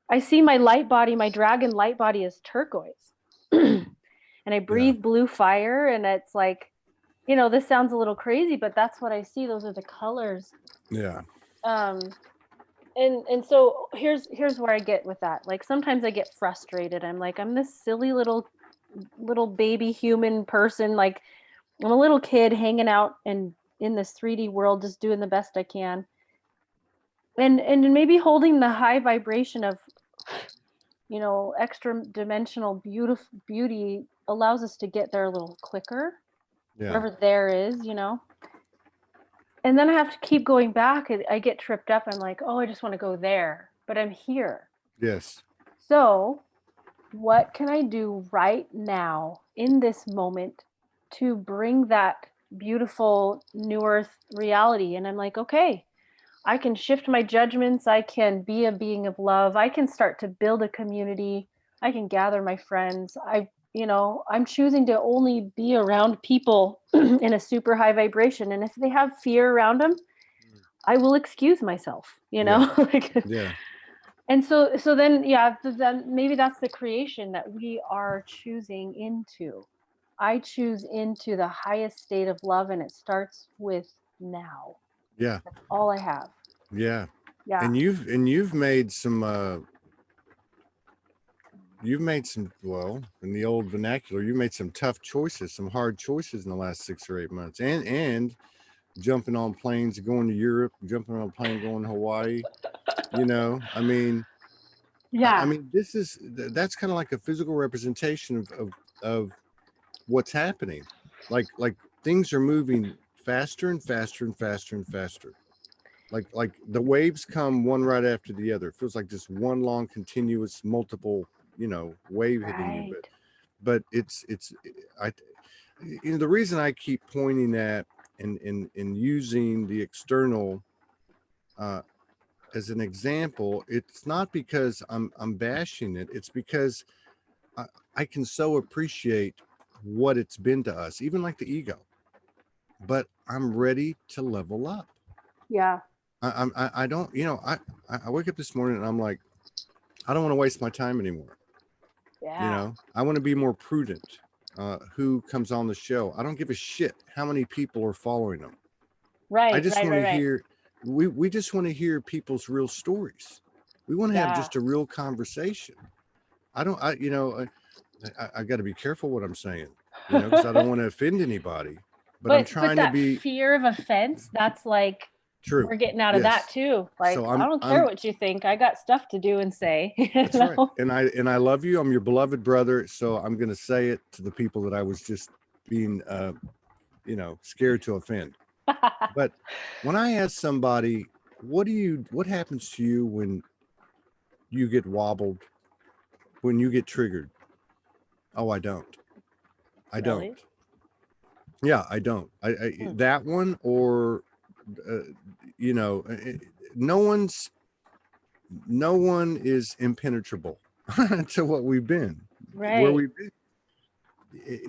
I see my light body, my dragon light body is turquoise. And I Yeah. breathe blue fire, and it's like, you know, this sounds a little crazy, but that's what I see. Those are the colors. Yeah. Um, and so here's where I get with that. Like sometimes I get frustrated. I'm like, I'm this silly little baby human person. Like I'm a little kid hanging out and in this 3D world, just doing the best I can. And maybe holding the high vibration of, you know, extra dimensional beauty allows us to get there a little quicker. Yeah. Wherever there is, you know. And then I have to keep going back. I get tripped up. I'm like, oh, I just want to go there, but I'm here. Yes. So what can I do right now in this moment to bring that beautiful new earth reality? And I'm like, okay, I can shift my judgments. I can be a being of love. I can start to build a community. I can gather my friends. I'm choosing to only be around people in a super high vibration. And if they have fear around them, I will excuse myself, you know? Yeah. Like, Yeah. and so then, yeah, then maybe that's the creation that we are choosing into. I choose into the highest state of love, and it starts with now. Yeah. That's all I have. Yeah. Yeah. And you've made some well, in the old vernacular, you made some tough choices, some hard choices in the last 6 or 8 months. And jumping on planes, going to Europe, jumping on a plane, going to Hawaii, you know, I mean, Yeah. I mean, that's kind of like a physical representation of what's happening. Like things are moving faster and faster and faster and faster. Like the waves come one right after the other. It feels like just one long continuous multiple, you know, wave hitting you. Right. But it's I you know, the reason I keep pointing at and using the external as an example, it's not because I'm bashing it. It's because I can so appreciate what it's been to us, even like the ego. But I'm ready to level up. Yeah. I don't, you know, I wake up this morning and I'm like, I don't want to waste my time anymore. Yeah. You know, I want to be more prudent. Who comes on the show? I don't give a shit how many people are following them. Right. I just Right. want Right. to Right. hear. We just want to hear people's real stories. We want to have Yeah. just a real conversation. I don't. I you know. I got to be careful what I'm saying. You know, because I don't want to offend anybody. But I'm But trying to that be fear of offense, that's like true. we're getting out of that Yes. too. Like, So I don't care what you think. I got stuff to do and say. That's right. And I love you. I'm your beloved brother. So I'm going to say it to the people that I was just being, you know, scared to offend. But when I ask somebody, what happens to you when you get wobbled, when you get triggered? Oh, I don't. I Really? don't. Yeah, I don't. That one or, you know, no one is impenetrable to what we've been, where Right. we've been.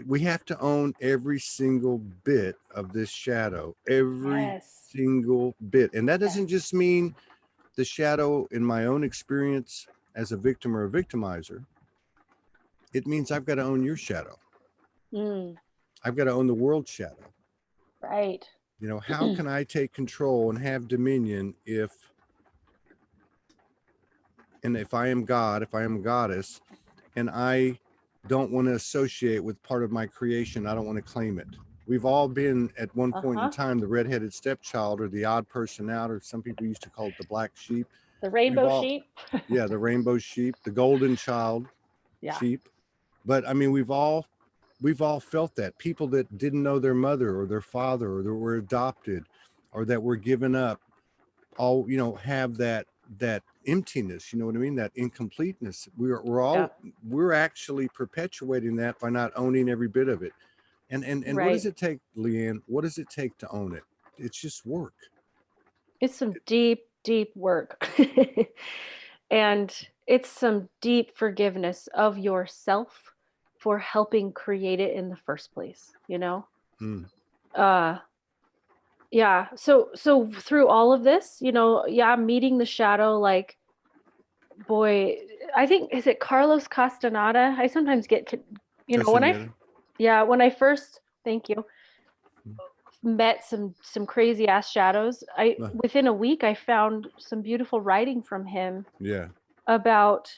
We have to own every single bit of this shadow, every Yes. single bit. And that Yes. doesn't just mean the shadow in my own experience as a victim or a victimizer. It means I've got to own your shadow. I've got to own the world's shadow. Right. You know, how can I take control and have dominion if I am God, if I am a goddess, and I don't want to associate with part of my creation, I don't want to claim it. We've all been at one point in time the redheaded stepchild or the odd person out, or some people used to call it the black sheep. The rainbow all, sheep. Yeah, the rainbow sheep, the golden child sheep. But I mean, we've all felt that. People that didn't know their mother or their father, or that were adopted, or that were given up, all, you know, have that emptiness, you know what I mean, that incompleteness. We're actually perpetuating that by not owning every bit of it. And Right. What does it take, Leann? What does it take to own it? It's just work. It's some deep work. And it's some deep forgiveness of yourself for helping create it in the first place, you know? Yeah. So through all of this, you know, meeting the shadow, like, boy, I think, is it Carlos Castaneda? I sometimes get, you know, when I first, thank you. met some crazy ass shadows. Uh, Within a week I found some beautiful writing from him yeah. about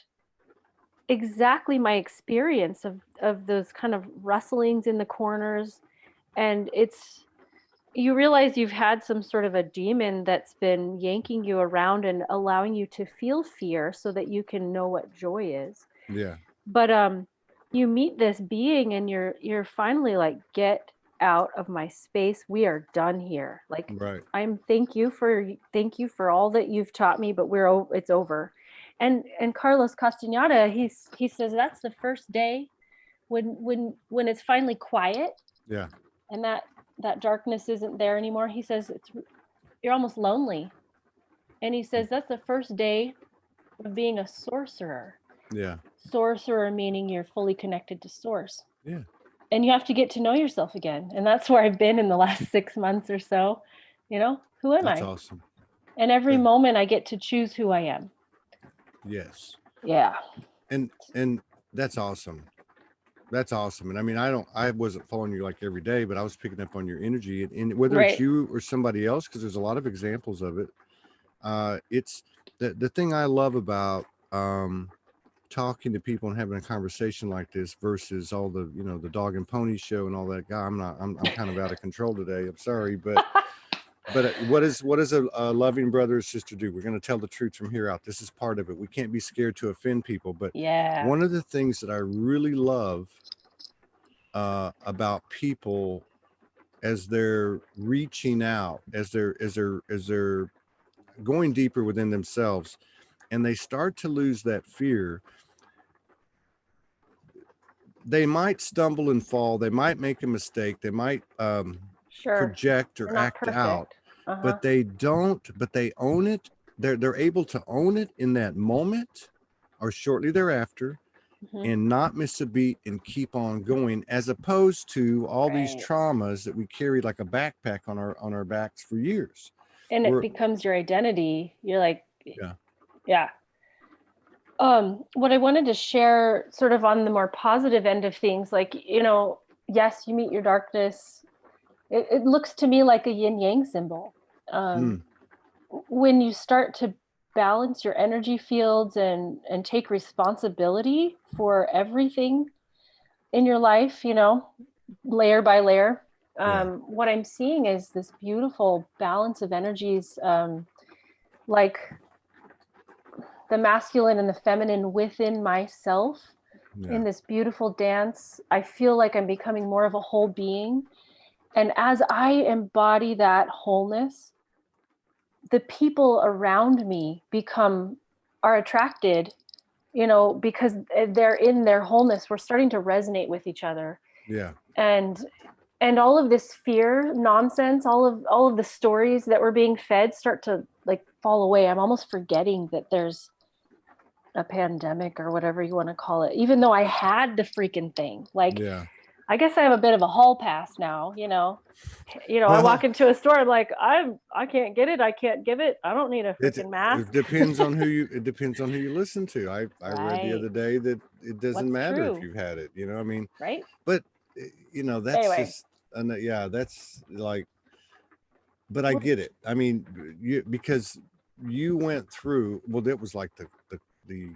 exactly my experience of those kind of rustlings in the corners. And you realize you've had some sort of a demon that's been yanking you around and allowing you to feel fear so that you can know what joy is. Yeah. But you meet this being and you're finally like, get out of my space. We are done here. Like, Right. thank you for all that you've taught me, but it's over. And Carlos Castaneda, he says that's the first day when it's finally quiet Yeah. and that darkness isn't there anymore. He says you're almost lonely. And he says that's the first day of being a sorcerer. Yeah. Sorcerer meaning you're fully connected to source. Yeah. And you have to get to know yourself again. And that's where I've been in the last 6 months or so. Who am That's I? awesome. And every That- moment I get to choose who I am. yes. Yeah. And that's awesome. That's awesome. And I mean, I wasn't following you like every day, but I was picking up on your energy, and whether it's Right. you or somebody else, because there's a lot of examples of it. It's the thing I love about talking to people and having a conversation like this versus all the, the dog and pony show and all that. God, I'm kind of out of control today. I'm sorry, but what is a loving brother or sister do? We're going to tell the truth from here out. This is part of it. We can't be scared to offend people. But Yeah. one of the things that I really love about people as they're reaching out, as they're going deeper within themselves, and they start to lose that fear, they might stumble and fall. They might make a mistake. They might Sure. project or They're not act out, perfect. Uh-huh. but they don't. But they own it. They're able to own it in that moment or shortly thereafter, and not miss a beat and keep on going, as opposed to all these Right. traumas that we carry like a backpack on our backs for years. And it becomes your identity. You're like, Yeah. yeah. What I wanted to share sort of on the more positive end of things, like, yes, you meet your darkness. It looks to me like a yin yang symbol. When you start to balance your energy fields and take responsibility for everything in your life, layer by layer, what I'm seeing is this beautiful balance of energies, like the masculine and the feminine within myself. In this beautiful dance. I feel like I'm becoming more of a whole being. And as I embody that wholeness, the people around me are attracted, because they're in their wholeness. We're starting to resonate with each other. Yeah. And all of this fear nonsense, all of the stories that were being fed start to like fall away. I'm almost forgetting that there's a pandemic or whatever you want to call it, even though I had the freaking thing. Like, yeah. I guess I have a bit of a hall pass now, I walk into a store, I'm like, I can't get it. I can't give it. I don't need a freaking mask. It depends on who you listen to. I read the other day that it doesn't matter if you've had it, I mean, right. But that's anyway. Just, that's like, but I get it. I mean, because you went through, well, that was like the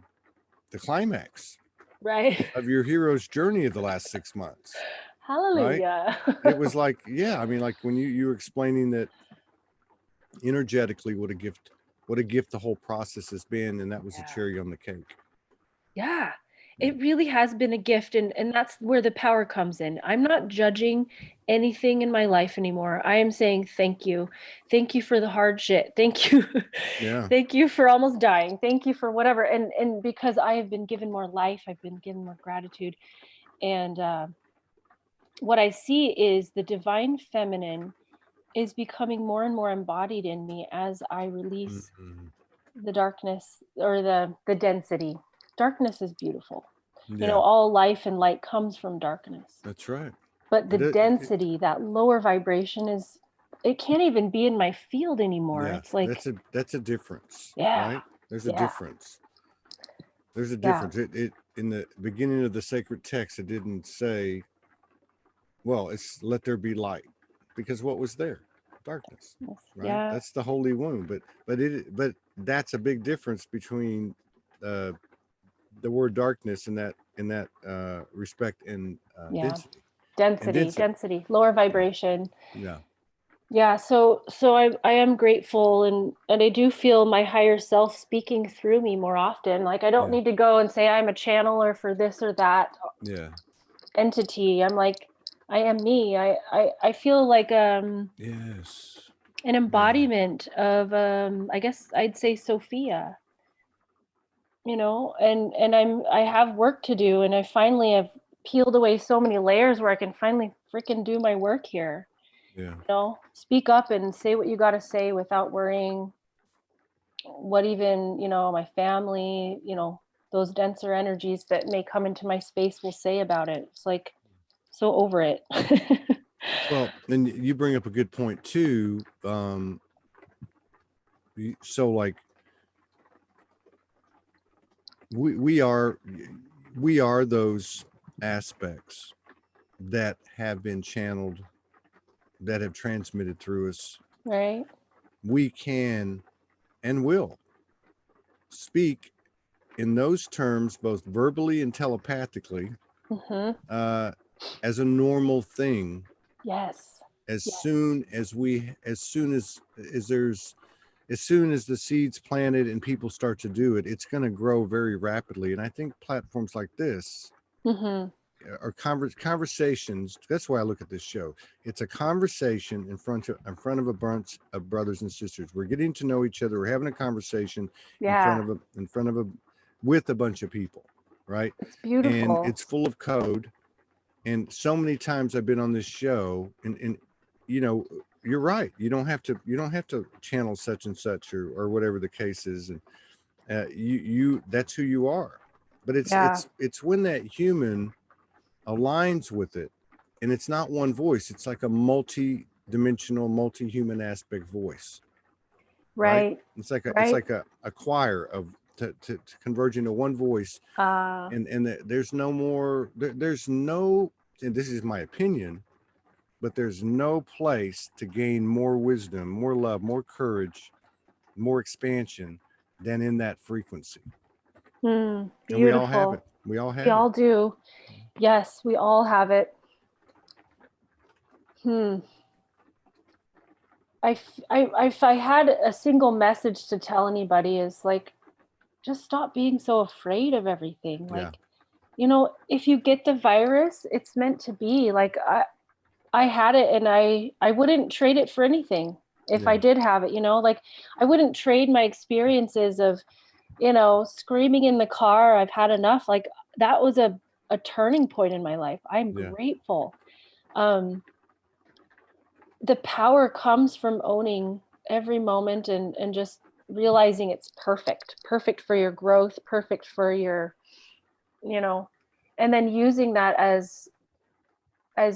climax, right, of your hero's journey of the last 6 months. Hallelujah. Right? It was like, yeah, I mean, like when you were explaining that energetically, what a gift the whole process has been, and that was a cherry on the cake. Yeah, it really has been a gift, and that's where the power comes in. I'm not judging anything in my life anymore. I am saying thank you. Thank you for the hard shit. Thank you. Yeah. Thank you for almost dying. Thank you for whatever. And because I have been given more life, I've been given more gratitude. And what I see is the divine feminine is becoming more and more embodied in me as I release the darkness or the density. Darkness is beautiful. Yeah. All life and light comes from darkness. That's right. But the density, that lower vibration it can't even be in my field anymore. Yeah, it's like that's a difference. Yeah. Right? There's a difference. There's a difference. It in the beginning of the sacred text, it didn't say, well, it's let there be light. because what was there? Darkness, Yes. right? Yeah. That's the holy womb. But that's a big difference between uh, the word darkness in that respect and Yeah. density and Density, lower vibration. Yeah. Yeah, so I am grateful, and I do feel my higher self speaking through me more often. Like I don't Yeah. need to go and say I'm a channeler for this or that Yeah. entity. I'm like, I am me. I feel like Yes. an Yeah. embodiment of I guess I'd say Sophia, and I have work to do, and I finally have peeled away so many layers where I can finally freaking do my work here. Yeah. Speak up and say what you got to say without worrying what even, my family, those denser energies that may come into my space will say about it. It's like, so over it. Well, and you bring up a good point too. So like we are those aspects that have been channeled, that have transmitted through us. Right. We can and will speak in those terms, both verbally and telepathically, Mm-hmm. as a normal thing. Yes. As Yes. soon as the seeds planted and people start to do it, it's going to grow very rapidly. And I think platforms like this Mm-hmm. are conversations. That's why I look at this show. It's a conversation in front of a bunch of brothers and sisters. We're getting to know each other. We're having a conversation Yeah. with a bunch of people, right? It's beautiful. And it's full of code. And so many times I've been on this show, and you're right. You don't have to channel such and such or whatever the case is, and you that's who you are. But it's when that human aligns with it, and it's not one voice. It's like a multi-dimensional, multi-human aspect voice, right? It's like a choir of to converge into one voice, and there's no more. There's no, and this is my opinion, but there's no place to gain more wisdom, more love, more courage, more expansion than in that frequency. Beautiful. And we all have it. We all do. Yes, we all have it. If I had a single message to tell anybody is like, just stop being so afraid of everything. Like, if you get the virus, it's meant to be. Like I had it, and I wouldn't trade it for anything. If I did have it, like I wouldn't trade my experiences of, screaming in the car, I've had enough. Like that was a turning point in my life. I'm grateful. The power comes from owning every moment and just realizing it's perfect for your growth, perfect for your, and then using that as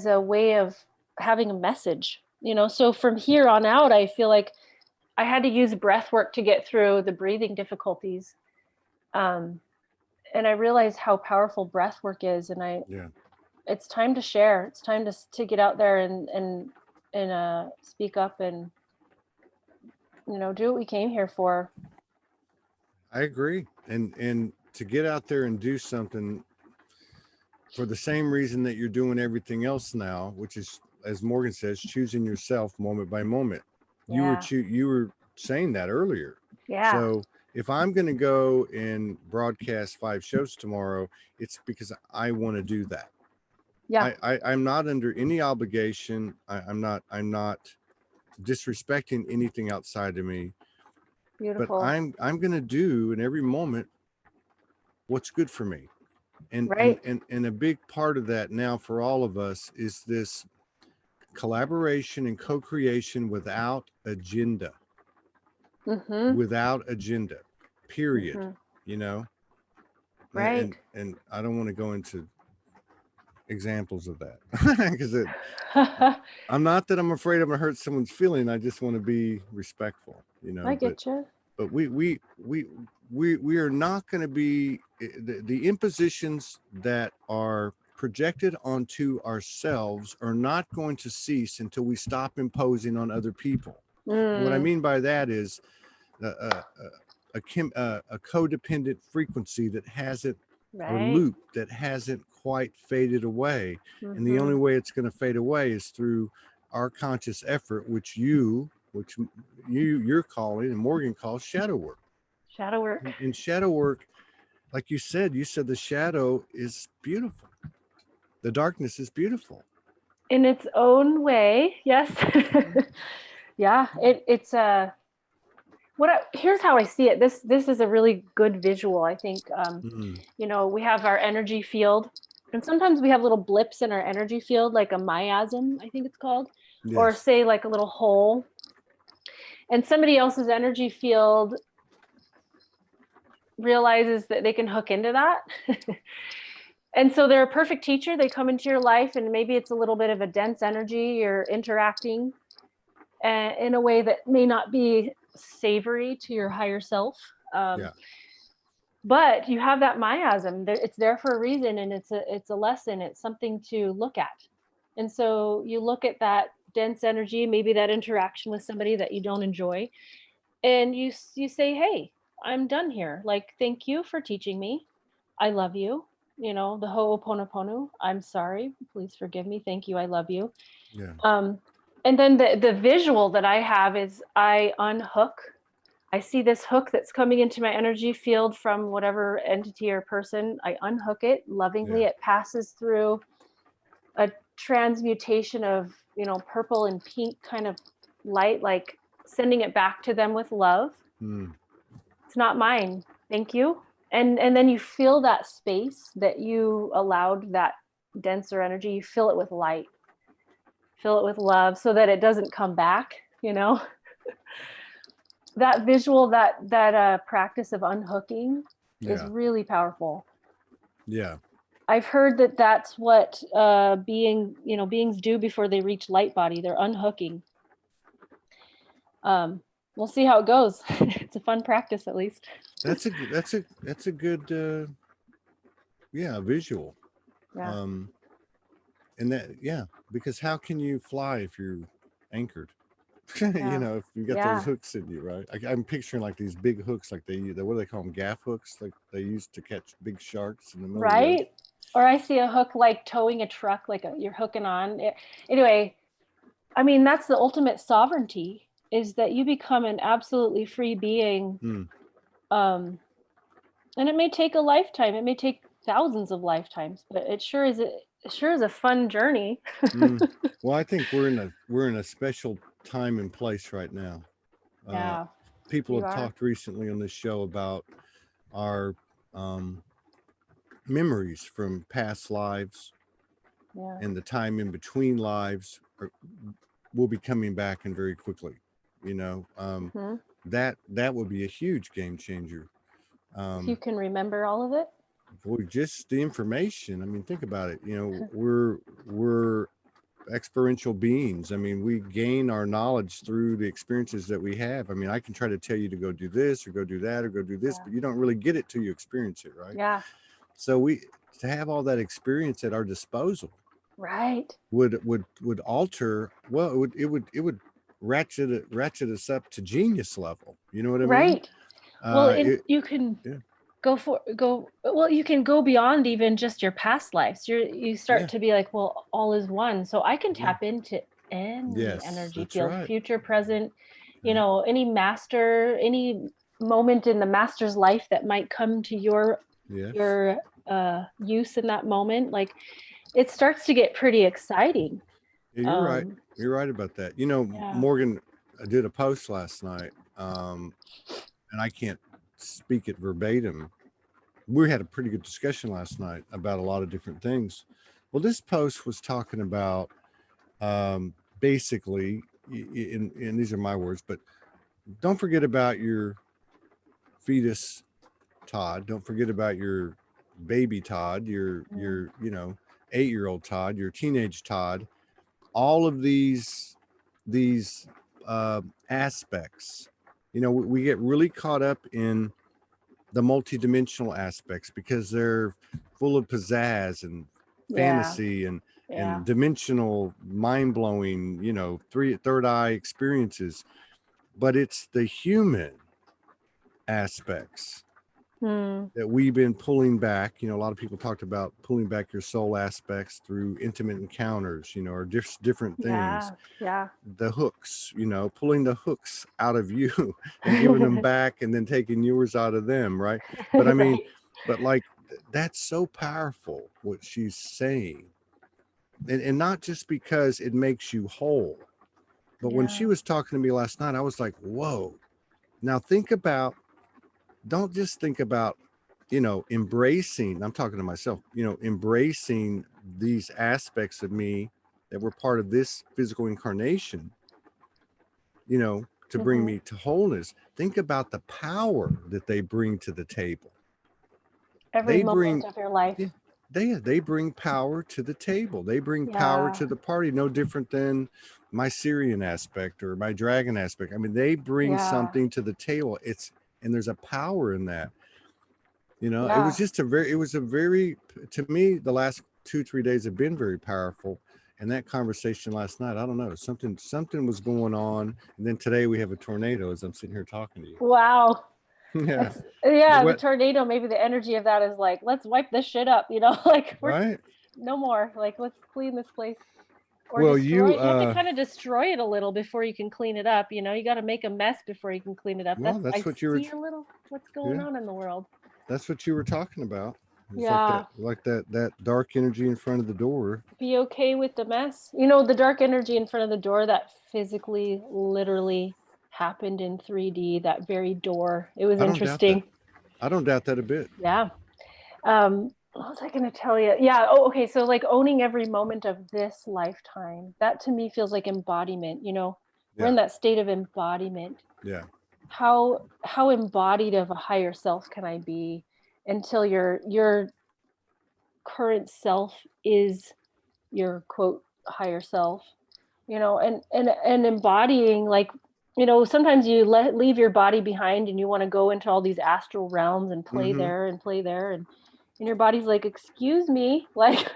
a way of having a message, so from here on out, I feel like I had to use breath work to get through the breathing difficulties. And I realized how powerful breath work is. And it's time to share. It's time to get out there and speak up and, do what we came here for. I agree. And to get out there and do something for the same reason that you're doing everything else now, which is, as Morgan says, choosing yourself moment by moment. You were saying that earlier. Yeah. So if I'm going to go and broadcast 5 shows tomorrow, it's because I want to do that. Yeah. I'm not under any obligation. I'm not disrespecting anything outside of me. Beautiful. But I'm going to do in every moment what's good for me. And a big part of that now for all of us is this collaboration and co-creation without agenda. Without agenda, period. Right. And I don't want to go into examples of that because I'm not that I'm afraid I'm gonna hurt someone's feeling. I just want to be respectful, I get you. But we are not going to be the impositions that are projected onto ourselves are not going to cease until we stop imposing on other people. And what I mean by that is a codependent frequency that hasn't, or loop that hasn't quite faded away. And the only way it's going to fade away is through our conscious effort, which you're calling, and Morgan calls shadow work. Shadow work. And shadow work, like you said the shadow is beautiful. The darkness is beautiful. In its own way, yes. Yeah, it's here's how I see it. This is a really good visual, I think. You know, we have our energy field, and sometimes we have little blips in our energy field, like a miasm, I think it's called, yes. Or say like a little hole. And somebody else's energy field realizes that they can hook into that. And so they're a perfect teacher. They come into your life, and maybe it's a little bit of a dense energy. You're interacting in a way that may not be savory to your higher self. But you have that miasm. It's there for a reason, and it's a lesson. It's something to look at. And so you look at that dense energy, maybe that interaction with somebody that you don't enjoy, and you say, hey, I'm done here. Like, thank you for teaching me. I love you. You know, the ho'oponopono. I'm sorry. Please forgive me. Thank you. I love you. Yeah. And then the visual that I have is I unhook. I see this hook that's coming into my energy field from whatever entity or person. I unhook it lovingly. Yeah. It passes through a transmutation of, you know, purple and pink kind of light, like sending it back to them with love. It's not mine. Thank you. And then you feel that space that you allowed, that denser energy, you fill it with light, fill it with love, so that it doesn't come back, you know. That visual, that practice of unhooking is really powerful. Yeah. I've heard that that's what beings do before they reach light body. They're unhooking. We'll see how it goes. It's a fun practice, at least. That's a good visual. Yeah. And that, because how can you fly if you're anchored? You know, if you got those hooks in you, right? I'm picturing like these big hooks, like what do they call them? Gaff hooks, like they used to catch big sharks in the middle. Right. Or I see a hook like towing a truck, like you're hooking on. Anyway, I mean, that's the ultimate sovereignty, is that you become an absolutely free being. And it may take a lifetime. It may take thousands of lifetimes, but it sure is a fun journey. Well, I think we're in a special time and place right now. Yeah. People have talked recently on this show about our memories from past lives, and the time in between lives will be coming back, and very quickly. You know, that would be a huge game changer. If you can remember all of it. Boy, just the information. I mean, think about it. You know, we're experiential beings. I mean, we gain our knowledge through the experiences that we have. I mean, I can try to tell you to go do this or go do that or go do this, but you don't really get it till you experience it, right? Yeah. So to have all that experience at our disposal, right, would alter. Well, it would ratchet us up to genius level. You know what I mean? Right. Well, you can you can go beyond even just your past lives. You start to be like, well, all is one. So I can tap into any energy field, future, present, you know, any master, any moment in the master's life that might come to your use in that moment. Like, it starts to get pretty exciting. Yeah, you're right. You're right about that. You know, Morgan did a post last night, and I can't speak it verbatim. We had a pretty good discussion last night about a lot of different things. Well, this post was talking about basically, and these are my words, but don't forget about your fetus Todd. Don't forget about your baby Todd, your 8-year-old Todd, your teenage Todd. All of these aspects. You know, we get really caught up in the multidimensional aspects because they're full of pizzazz and Yeah. fantasy and Yeah. dimensional, mind-blowing, third eye experiences, but it's the human aspects Hmm. that we've been pulling back. A lot of people talked about pulling back your soul aspects through intimate encounters, or different things. Yeah. Yeah. The hooks, pulling the hooks out of you and giving them back and then taking yours out of them, right? But I mean, Right. but like that's so powerful what she's saying. And not just because it makes you whole, but when she Yeah. was talking to me last night, I was like, whoa. Now don't just think about, embracing, I'm talking to myself, embracing these aspects of me that were part of this physical incarnation, to bring Hmm. me to wholeness. Think about the power that they bring to the table. Every They moment bring, of your life. yeah, they bring power to the table. They bring power Yeah. to the party, no different than my Syrian aspect or my dragon aspect. I mean, they bring Yeah. something to the table. And there's a power in that. It was Yeah. just to me, the last 2-3 days have been very powerful. And that conversation last night, I don't know, something was going on. And then today we have a tornado as I'm sitting here talking to you. Wow. Yeah. Yeah, the What, tornado, maybe the energy of that is like, let's wipe this shit up, like we're right? no more. Like, let's clean this place or Well, destroy it. You have to kind of destroy it a little before you can clean it up. You got to make a mess before you can clean it up. well, That's I that's what you were, see a little what's going yeah, on in the world. that's what you were talking about. It's Yeah. like that dark energy in front of the door. Be okay with the mess. The dark energy in front of the door that physically, literally happened in 3D, that very door. It was I don't doubt that. interesting. I don't doubt that a bit. Yeah. What was I going to tell you? Yeah. Oh, okay. So like owning every moment of this lifetime, that to me feels like embodiment. We're Yeah. in that state of embodiment. Yeah. How embodied of a higher self can I be until your current self is your quote higher self, and embodying, like, sometimes you leave your body behind and you want to go into all these astral realms and play Mm-hmm. there and play there, and your body's like, excuse me, like,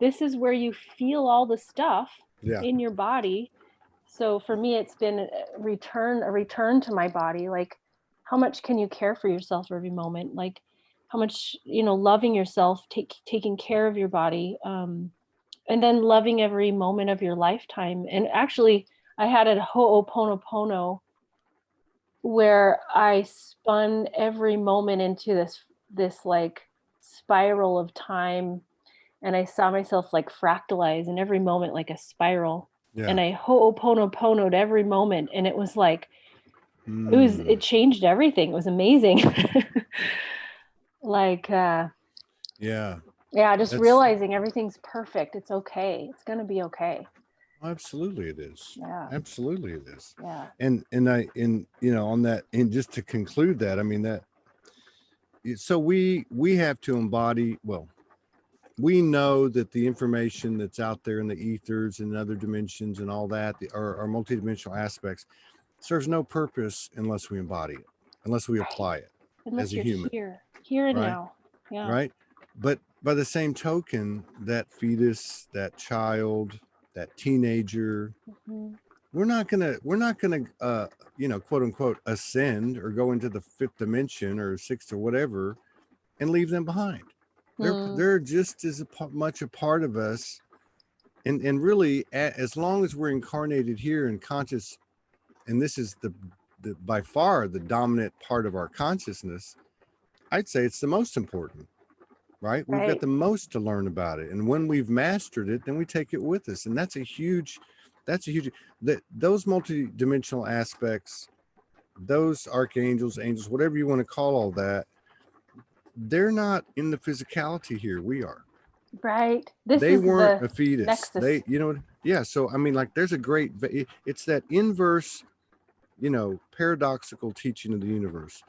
this is where you feel all the stuff Yeah. in your body. So for me, it's been a return to my body. Like, how much can you care for yourself every moment? Like, how much, loving yourself, taking care of your body, and then loving every moment of your lifetime. And actually, I had a ho'oponopono where I spun every moment into this like spiral of time, and I saw myself like fractalize in every moment like a spiral. Yeah. And I ho'oponoponoed every moment, and it was like it Mm. changed everything. It was amazing. Like Yeah. yeah, just That's realizing everything's perfect. It's okay. It's gonna be okay. absolutely it is. Yeah. Absolutely it is. Yeah. And on that, and just to conclude that, I mean that so we have to embody, well, we know that the information that's out there in the ethers and other dimensions and all that, our multidimensional aspects, serves no purpose unless we embody it, unless we Right. apply it as Unless a you're human, here and right? now. Yeah. Right. But by the same token, that fetus, that child, that teenager, Mhm. we're not gonna quote unquote ascend or go into the fifth dimension or sixth or whatever and leave them behind. Mm. They're just as much a part of us, and really, as long as we're incarnated here and conscious, and this is the by far the dominant part of our consciousness, I'd say it's the most important, right? We've got Right. the most to learn about it, and when we've mastered it, then we take it with us, and that's a huge that those multidimensional aspects, those archangels, angels, whatever you want to call all that, they're not in the physicality here. We are. Right. This They is weren't the a fetus. nexus. Yeah. So I mean, like, there's a great, it's that inverse, paradoxical teaching of the universe.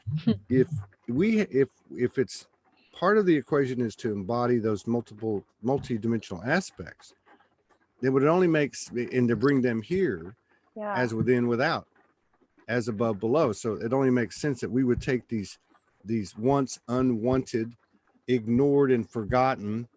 If if it's part of the equation is to embody those multidimensional aspects, then what it only makes, and to bring them here Yeah. as within, without, as above, below. So it only makes sense that we would take these once unwanted, ignored, and forgotten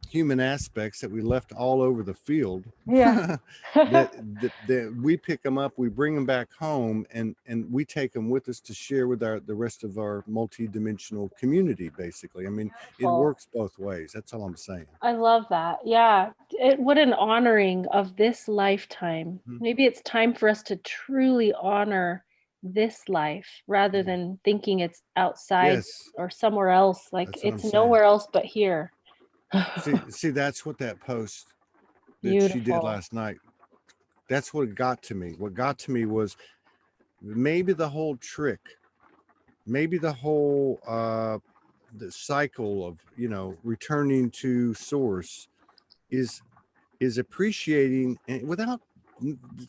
human aspects that we left all over the field. Yeah. that we pick them up, we bring them back home, and we take them with us to share with the rest of our multi-dimensional community. Basically, I mean, it Beautiful. works both ways. That's all I'm saying. I love that. Yeah. What an honoring of this lifetime. Mhm. Maybe it's time for us to truly honor this life rather than thinking it's outside Yes, or somewhere else. Like that's what I'm it's saying. nowhere else but here. See, that's what that post that she did Beautiful. last night. That's what got to me. What got to me was maybe the whole trick, maybe the whole the cycle of, you know, returning to source is appreciating, and without,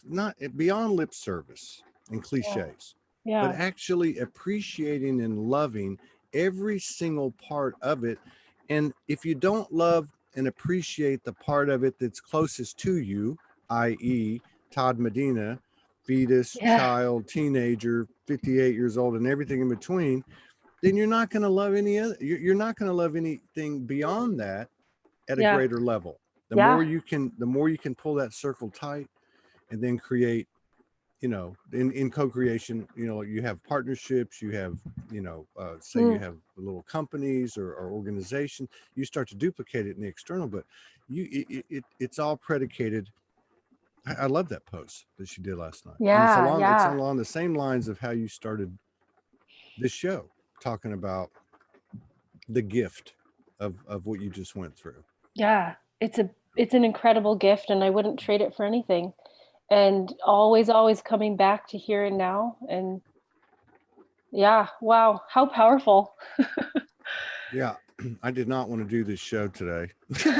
not beyond lip service and Yeah. cliches, but Yeah. actually appreciating and loving every single part of it. And if you don't love and appreciate the part of it that's closest to you, i.e. Todd Medina, fetus, Yeah. child, teenager, 58 years old, and everything in between, then you're not going to love any other, you're not going to love anything beyond that at a Yeah. greater level. The Yeah. more you can pull that circle tight and then create, you know, in co-creation, you know, you have partnerships, you have, you know, say you have little companies or organization, you start to duplicate it in the external, but it's all predicated. I love that post that she did last night. And it's Yeah. it's Yeah. along the same lines of how you started this show, talking about the gift of what you just went through. Yeah. It's an incredible gift and I wouldn't trade it for anything. And always coming back to here and now. And yeah, wow, how powerful. Yeah, I did not want to do this show today. Thank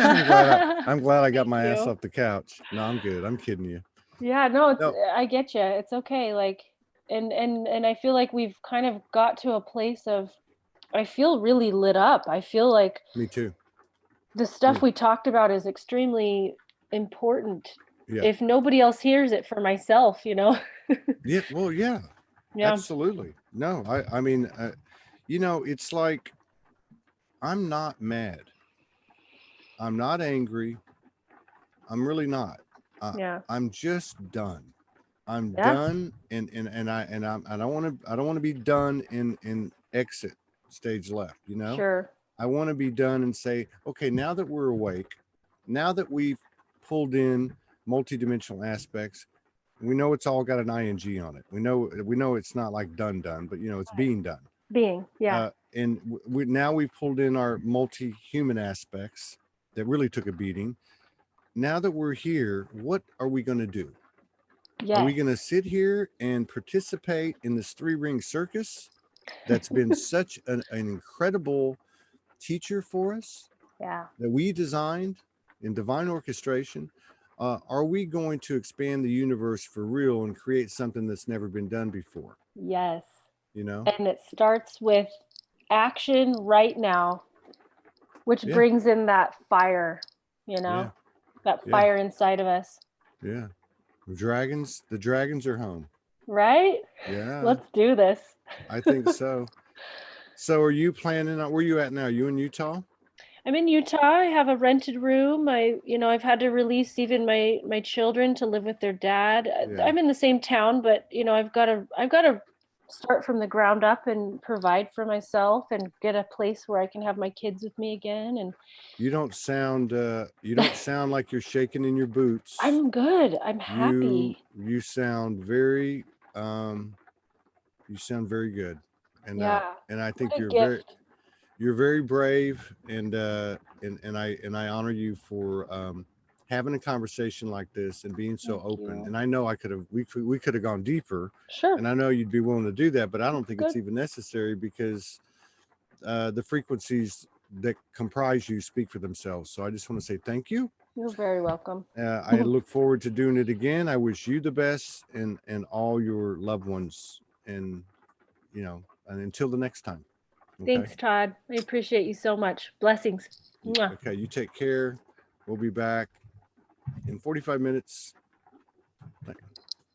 I'm glad I got my ass you. off the couch. No, I'm good. I'm kidding you. Yeah, no, No, I get you. It's okay. Like, and I feel like we've kind of got to a place of, I feel really lit up. I feel like me too. the stuff Me, we talked about is extremely important. yeah, If nobody else hears it for myself, you know? yeah. Well, yeah, Yeah. absolutely. No, I mean, you know, it's like I'm not mad. I'm not angry. I'm really not. Yeah. I'm just done. I'm Yeah. done, I don't want to be done in exit stage left. You know, Sure. I want to be done and say, okay, now that we're awake, now that we've pulled in multidimensional aspects, we know it's all got an ing on it. We know it's not like done, but you know it's being done. Being. Yeah. And now we've pulled in our multi-human aspects that really took a beating. Now that we're here, what are we going to do? Are we Yes. going to sit here and participate in this three-ring circus that's been such an incredible teacher for us, Yeah. that we designed in divine orchestration? Are we going to expand the universe for real and create something that's never been done before? Yes. You know? And it starts with action right now, which Yeah, brings in that fire, you yeah, know, that yeah, fire inside of us. yeah. The dragons are home. Right? Yeah, Let's do this. I think so. So are you planning on, where you at now? You in Utah? I'm in Utah. I have a rented room. I've had to release even my children to live with their dad. Yeah. I'm in the same town, but I've got to start from the ground up and provide for myself and get a place where I can have my kids with me again. And You don't sound like you're shaking in your boots. I'm good. I'm You happy. you sound very good. And Yeah. I What think a gift. you're very brave, and I honor you for having a conversation like this and being so Thank open. you. And I know we could have gone deeper, Sure. and I know you'd be willing to do that, but I don't think it's Good. even necessary, because the frequencies that comprise you speak for themselves. So I just want to say thank you. You're very welcome. I look forward to doing it again. I wish you the best, and all your loved ones, and you know, and until the next time. Okay. Thanks, Todd. I appreciate you so much. Blessings. Mwah. Okay, you take care. We'll be back in 45 minutes.